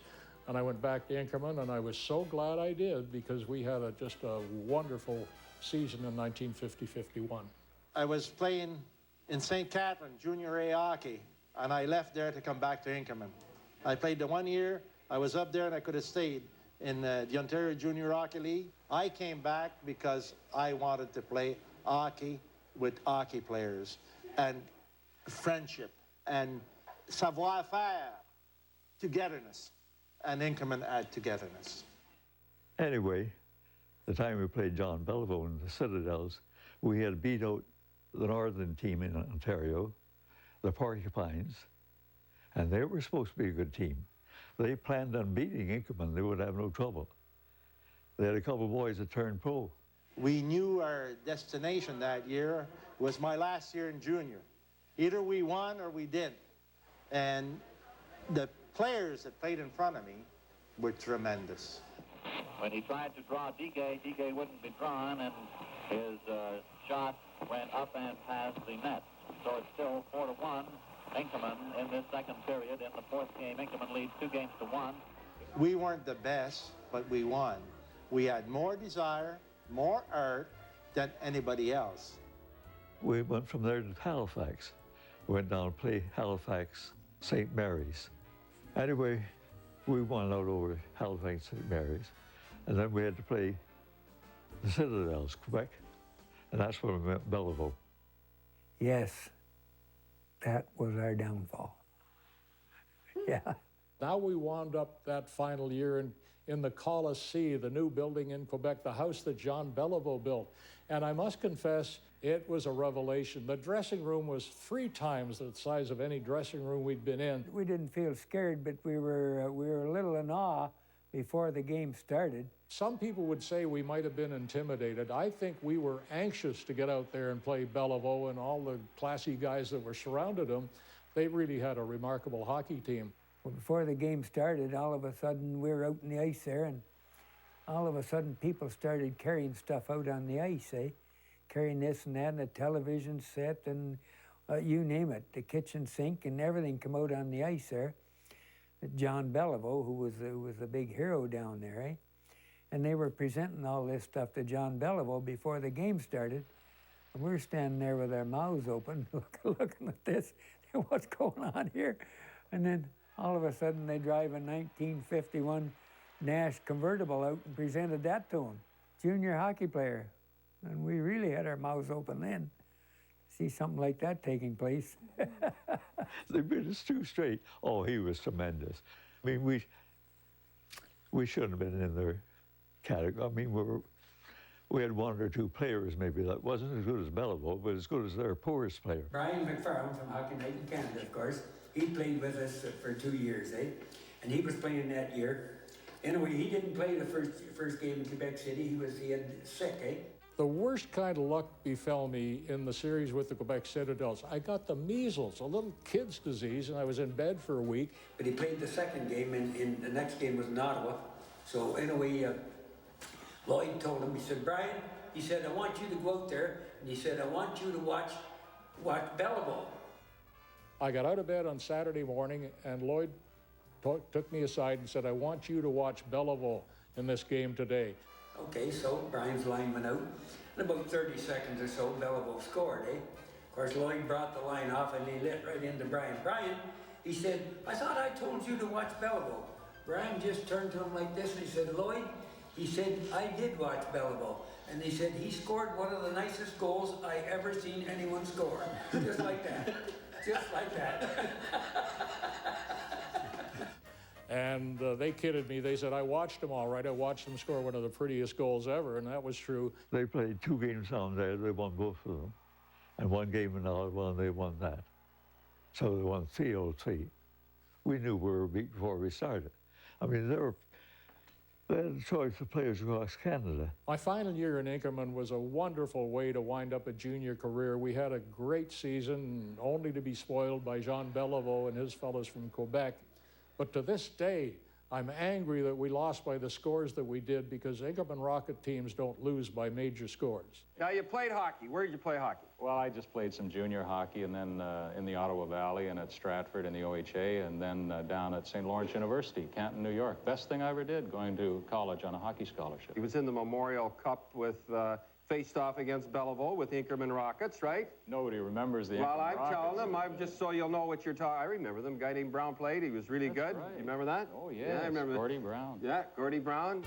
And I went back to Inkerman, and I was so glad I did because we had just a wonderful season in 1950-51. I was playing in St. Catherine, Junior A hockey, and I left there to come back to Inkerman. I played the 1 year, I was up there and I could have stayed in the Ontario Junior Hockey League. I came back because I wanted to play hockey with hockey players and friendship and savoir-faire, togetherness, and Inkerman had togetherness. Anyway, the time we played Jean Beliveau in the Citadels, we had beat out the northern team in Ontario, the Porcupines, and they were supposed to be a good team. They planned on beating Inkerman. They would have no trouble. They had a couple of boys that turned pro. We knew our destination that year was my last year in junior. Either we won or we didn't. And the players that played in front of me were tremendous. When he tried to draw DK wouldn't be drawn, and his shot went up and past the net. So it's still 4-1. Inkerman in this second period. In the fourth game, Inkerman leads 2-1. We weren't the best, but we won. We had more desire, more art than anybody else. We went from there to Halifax. We went down to play Halifax St. Mary's. Anyway, we won out over Halifax St. Mary's. And then we had to play the Citadels, Quebec. And that's where we met Beliveau. Yes, that was our downfall. Yeah. Now we wound up that final year in the Coliseum, the new building in Quebec, the house that Jean Beliveau built. And I must confess, it was a revelation. The dressing room was 3 times the size of any dressing room we'd been in. We didn't feel scared, but we were a little in awe before the game started. Some people would say we might have been intimidated. I think we were anxious to get out there and play Beliveau and all the classy guys that were surrounded him. They really had a remarkable hockey team. Well, before the game started, all of a sudden we were out in the ice there, and all of a sudden people started carrying stuff out on the ice, carrying this and that, and a television set, and you name it, the kitchen sink and everything come out on the ice there. Jean Beliveau, who was a big hero down there, eh? And they were presenting all this stuff to Jean Beliveau before the game started. And we were standing there with our mouths open, looking at this, what's going on here? And then all of a sudden they drive a 1951 Nash convertible out and presented that to him, junior hockey player. And we really had our mouths open then. See something like that taking place. They beat us 2 straight. Oh, he was tremendous. I mean, we shouldn't have been in their category. I mean, we had 1 or 2 players maybe that wasn't as good as Beliveau, but as good as their poorest player. Brian McFarlane from Hockey Night in Canada, of course. He played with us for 2 years, eh? And he was playing that year. Anyway, he didn't play the first game in Quebec City. He had sick, eh? The worst kind of luck befell me in the series with the Quebec Citadels. I got the measles, a little kid's disease, and I was in bed for a week. But he played the second game, and the next game was in Ottawa. So anyway, Lloyd told him, he said, Brian, he said, I want you to go out there, and he said, I want you to watch Beliveau. I got out of bed on Saturday morning, and Lloyd took me aside and said, I want you to watch Beliveau in this game today. Okay, so Brian's line went out. In about 30 seconds or so, Beliveau scored, eh? Of course, Lloyd brought the line off and he lit right into Brian. Brian, he said, I thought I told you to watch Beliveau. Brian just turned to him like this and he said, Lloyd, he said, I did watch Beliveau. And he said, he scored one of the nicest goals I ever seen anyone score. Just like that. Just like that. And they kidded me. They said, I watched them all right. I watched them score one of the prettiest goals ever, and that was true. They played 2 games down there. They won both of them. And 1 game in Ottawa, and they won that. So they won 3-0-3. We knew we were beat before we started. I mean, they had a choice of players across Canada. My final year in Inkerman was a wonderful way to wind up a junior career. We had a great season, only to be spoiled by Jean Beliveau and his fellows from Quebec. But to this day, I'm angry that we lost by the scores that we did because Inkerman Rocket teams don't lose by major scores. Now, you played hockey. Where did you play hockey? Well, I just played some junior hockey, and then in the Ottawa Valley and at Stratford in the OHA, and then down at St. Lawrence University, Canton, New York. Best thing I ever did, going to college on a hockey scholarship. He was in the Memorial Cup with faced off against Beliveau with the Inkerman Rockets, right? Nobody remembers the Inkerman Rockets. Well, I'm telling them, I'm just so you'll know what you're talking. I remember them. A guy named Brown played. He was really good. Right. You remember that? Oh, yeah, I remember Gordie Brown. Yeah, Gordie Brown.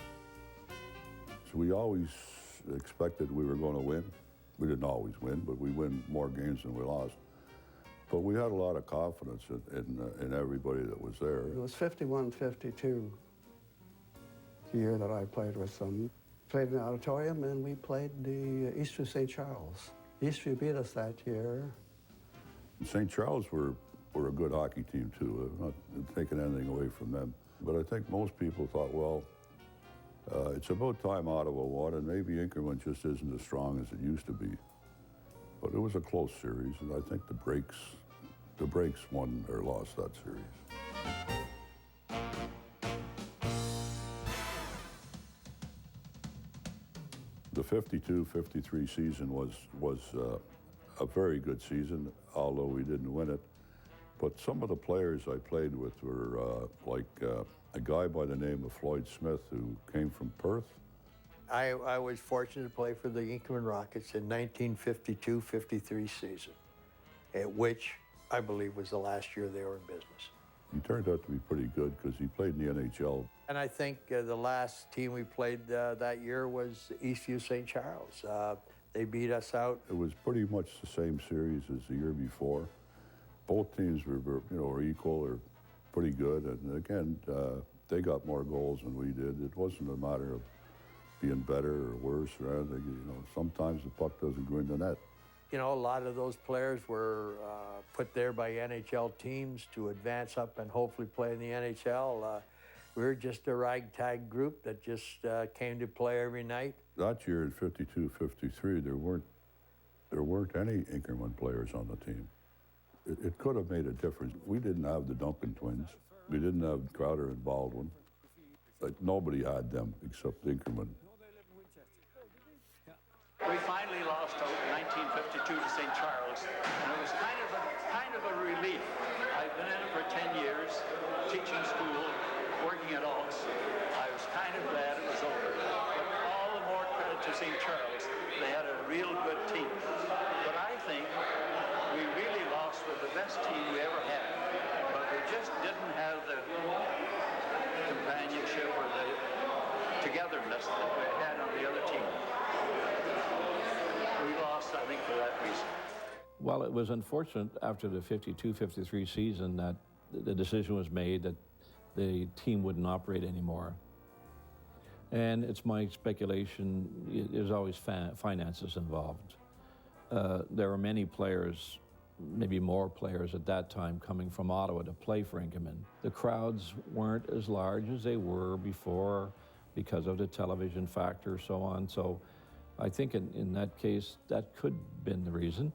So we always expected we were going to win. We didn't always win, but we win more games than we lost. But we had a lot of confidence in everybody that was there. It was 51-52, the year that I played with them. Played in the auditorium, and we played the Eastview St. Charles. Eastview beat us that year. St. Charles were a good hockey team, too. I'm not taking anything away from them. But I think most people thought, well, it's about time Ottawa won, and maybe Inkerman just isn't as strong as it used to be. But it was a close series, and I think the Breaks won or lost that series. The 52-53 season was a very good season, although we didn't win it. But some of the players I played with were like a guy by the name of Floyd Smith, who came from Perth. I was fortunate to play for the Inkerman Rockets in 1952-53 season, which I believe was the last year they were in business. He turned out to be pretty good because he played in the NHL. And I think the last team we played that year was Eastview St. Charles. They beat us out. It was pretty much the same series as the year before. Both teams were equal or pretty good. And again, they got more goals than we did. It wasn't a matter of being better or worse or anything. Sometimes the puck doesn't go in the net. A lot of those players were put there by NHL teams to advance up and hopefully play in the NHL. We were just a ragtag group that just came to play every night. That year in 52-53, there weren't any Inkerman players on the team. It could have made a difference. We didn't have the Duncan twins. We didn't have Crowder and Baldwin. Like, nobody had them except Inkerman. We finally lost out in 1952 to St. Charles, and it was kind of a relief. I've been in it for 10 years, teaching school trophies. Well, it was unfortunate after the 52-53 season that the decision was made that the team wouldn't operate anymore. And it's my speculation, there's always finances involved. There were many players, maybe more players at that time, coming from Ottawa to play for Inkerman. The crowds weren't as large as they were before because of the television factor, so on. So I think in that case, that could have been the reason.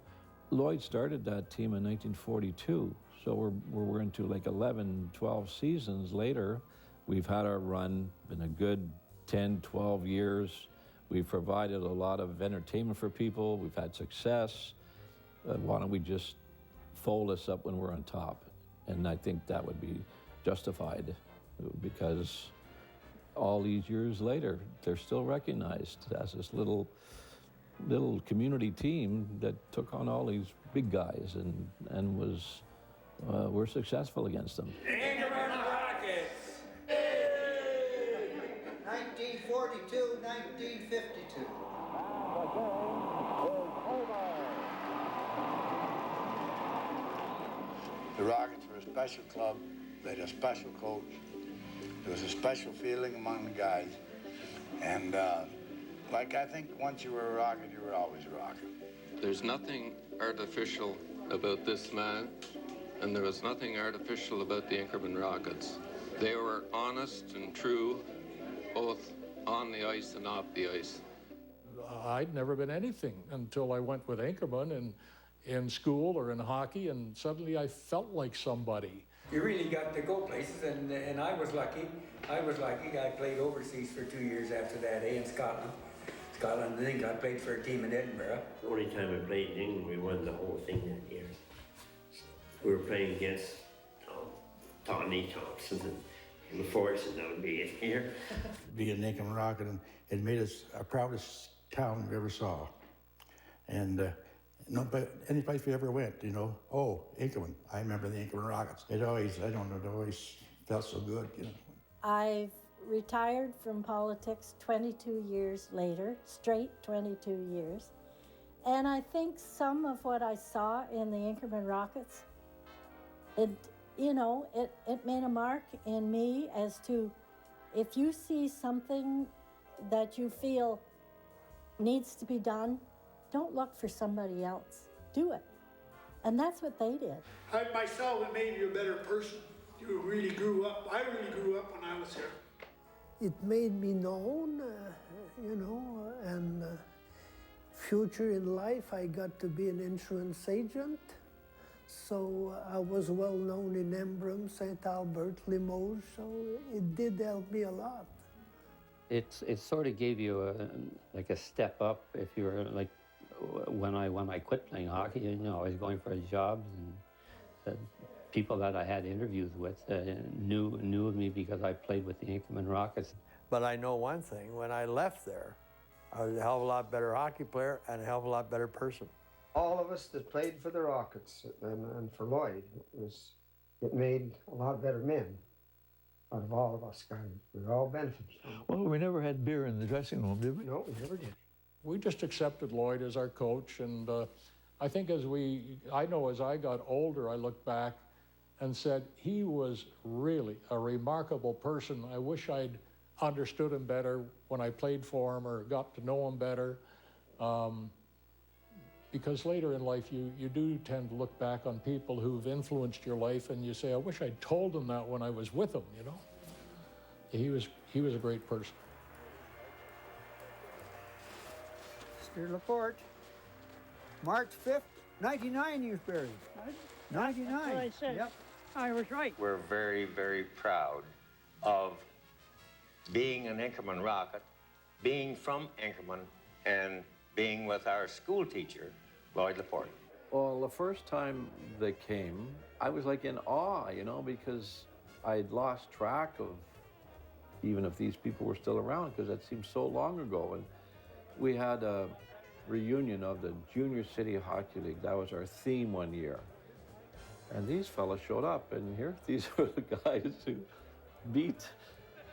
Lloyd started that team in 1942, so we're into like 11, 12 seasons later. We've had our run, been a good 10, 12 years. We've provided a lot of entertainment for people. We've had success. Why don't we just fold us up when we're on top? And I think that would be justified because all these years later, they're still recognized as this little community team that took on all these big guys and was were successful against them. Inkerman Rockets! 1942, 1952. The Rockets were a special club. They had a special coach. There was a special feeling among the guys. And like I think once you were a Rocket, you were always a Rocket. There's nothing artificial about this man, and there was nothing artificial about the Inkerman Rockets. They were honest and true, both on the ice and off the ice. I'd never been anything until I went with Inkerman in school or in hockey, and suddenly I felt like somebody. You really got to go places, and I was lucky. I played overseas for 2 years after that, in Scotland. And then I played for a team in Edinburgh. The only time I played in England, we won the whole thing that year. We were playing against Tawny, Thompson, and LaForce, and that would be it here. Being an Inkerman Rocket, and it made us our proudest town we ever saw. And any place we ever went, you know, oh, Inkerman, I remember the Inkerman Rockets. It always felt so good, you know. I've retired from politics 22 years later, straight 22 years. And I think some of what I saw in the Inkerman Rockets, it made a mark in me as to, if you see something that you feel needs to be done, don't look for somebody else. Do it. And that's what they did. Myself, it made you a better person. You really grew up. I really grew up when I was here. It made me known, and future in life, I got to be an insurance agent. So I was well known in Embrun, St. Albert, Limoges, so it did help me a lot. It sort of gave you a step up if you were like, when I quit playing hockey, I was going for jobs, and people that I had interviews with knew of me because I played with the Inkerman Rockets. But I know one thing, when I left there, I was a hell of a lot better hockey player and a hell of a lot better person. All of us that played for the Rockets and for Lloyd, it made a lot better men out of all of us guys. We all benefited from it. Well, we never had beer in the dressing room, did we? No, we never did. We just accepted Lloyd as our coach, and I think as I got older, I looked back and said, he was really a remarkable person. I wish I'd understood him better when I played for him or got to know him better. Because later in life, you do tend to look back on people who've influenced your life and you say, I wish I'd told them that when I was with them, you know? He was a great person. Mr. Laporte, March 5th, 99 he was buried. 99. That's what I said. Yep. I was right. We're very, very proud of being an Inkerman Rocket, being from Inkerman, and being with our school teacher, Lloyd Laporte. Well, the first time they came, I was like in awe, because I'd lost track of even if these people were still around, because that seemed so long ago. And we had a reunion of the Junior City Hockey League. That was our theme one year. And these fellas showed up, and these were the guys who beat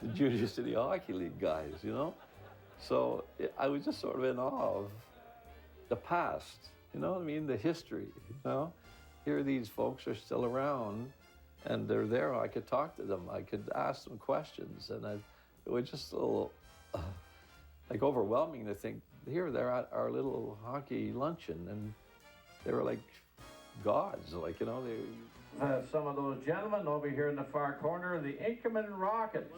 the Junior City Hockey League guys, So I was just sort of in awe of the past, You know what I mean? The history, you know? Here these folks are still around, and they're there. I could talk to them. I could ask them questions, and it was just a little, like, overwhelming to think, here they're at our little hockey luncheon, and they were like gods, like, you know, they... some of those gentlemen over here in the far corner, the Inkerman Rockets.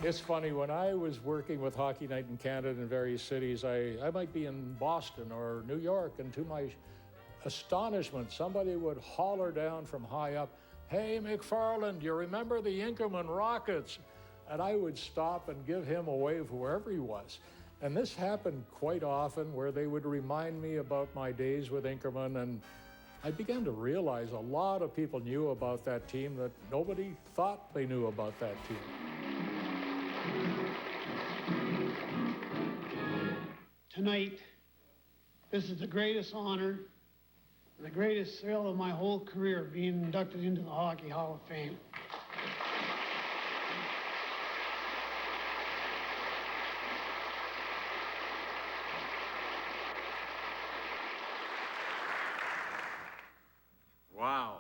It's funny, when I was working with Hockey Night in Canada in various cities, I might be in Boston or New York, and to my astonishment, somebody would holler down from high up, "Hey, McFarlane, do you remember the Inkerman Rockets?" And I would stop and give him a wave wherever he was. And this happened quite often, where they would remind me about my days with Inkerman, and I began to realize a lot of people knew about that team that nobody thought they knew about that team. Tonight, this is the greatest honor, the greatest thrill of my whole career, being inducted into the Hockey Hall of Fame. Wow.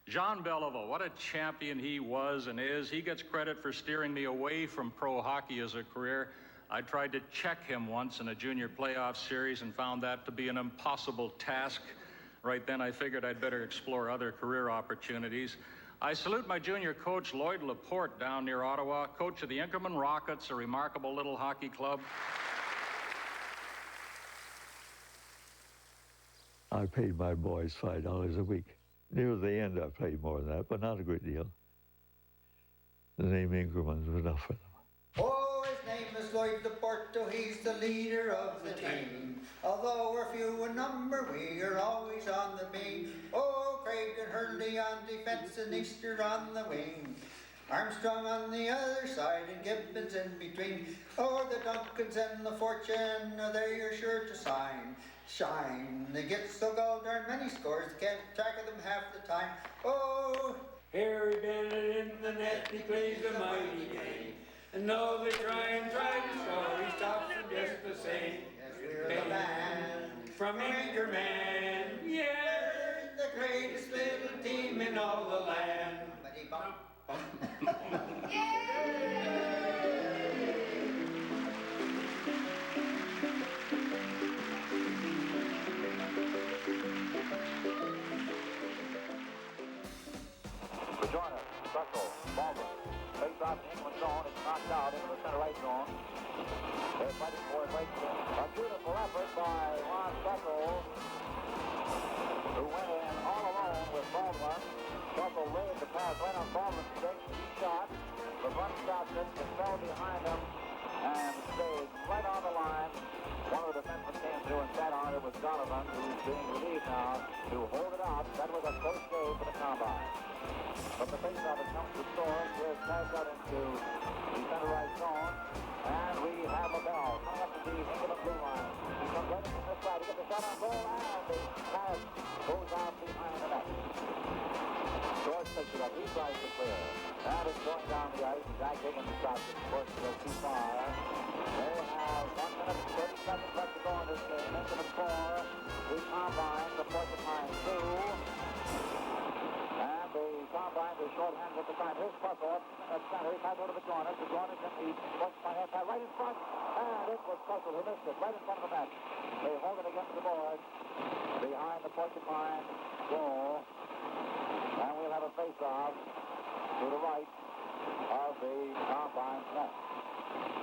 Jean Beliveau, what a champion he was and is. He gets credit for steering me away from pro hockey as a career. I tried to check him once in a junior playoff series and found that to be an impossible task. Right then I figured I'd better explore other career opportunities. I salute my junior coach, Lloyd Laporte, down near Ottawa, coach of the Inkerman Rockets, a remarkable little hockey club. I paid my boys $5 a week. Near the end, I played more than that, but not a great deal. The name Inkerman was enough for them. Oh, his name is Lloyd Laporte, he's the leader of the team. Although we're few in number, we are always on the beam. Oh, Craig and Hurley on defense and Easter on the wing. Armstrong on the other side and Gibbons in between. Oh, the Duncans and the Fortune, they are sure to shine. They get so gall darn many scores, they can't track of them half the time. Oh, Harry Bennett in the net, he plays a mighty game. And though they try to score, he stops them just the same. Yes, we're the band from Inkerman. Yeah, the greatest little team in all the land. To join us, Russell, Baldwin, face off the Inkerman zone, it's knocked out into the center right zone. They're fighting for it right there. A beautiful effort by Ron Russell, who went in all alone with Baldwin. Russell laid the pass right on Baldwin's stick. He shot. The run stopped it and fell behind him and stayed right on the line. One of the defensemen came through and sat on it. It was Donovan, who's being relieved now to hold it out. That was a close save for the combine. But the faceoff, it comes to Storrs. Here's passed out into the center right zone. And we have a bell coming up to the Inkerman blue line. He comes right in from this side. He gets a shot on goal, and the pass goes out behind the net. George picks it up. He tries to clear. And it's going down the ice. Jack Higgins stops it. Of course, it goes too far. They have 1 minute and 30 seconds left to go in this game. Inkerman 4, the Combine, the Porcupine 2. And the Combine is shorthanded at the time. Here's Puzzle at center. He passes over to the Jonas. The Jonas in the Porcupine half right in front. And it was Puzzle who missed it right in front of the net. They hold it against the board behind the Porcupine goal. And we'll have a face-off to the right of the Combine net.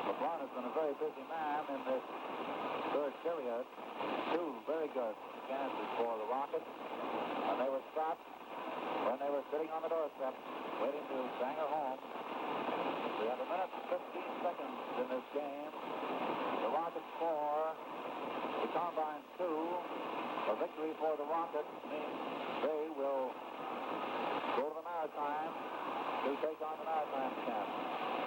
LeBron has been a very busy man in this third period. 2 very good chances for the Rockets. And they were stopped when they were sitting on the doorstep waiting to bang her home. We have 1 minute and 15 seconds in this game. The Rockets 4, the Combine 2. A victory for the Rockets means they will go to the Maritime to take on the Maritime camp.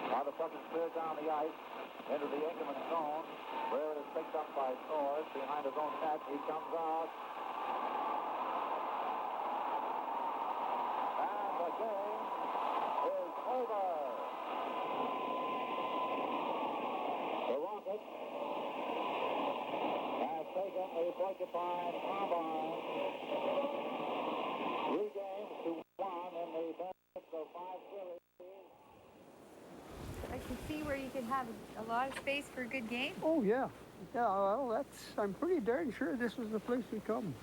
Now the puck is cleared down the ice into the Inkerman zone, where it is picked up by Storrs behind his own net. He comes out. occupied Combine. 3 games to 1 in the best of 5 series. I can see where you could have a lot of space for a good game. Oh, yeah. Yeah, well, I'm pretty darn sure this was the place we come.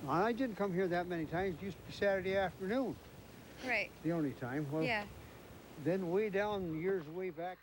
I didn't come here that many times. It used to be Saturday afternoon. Right. The only time. Well, yeah. Then way down years way back.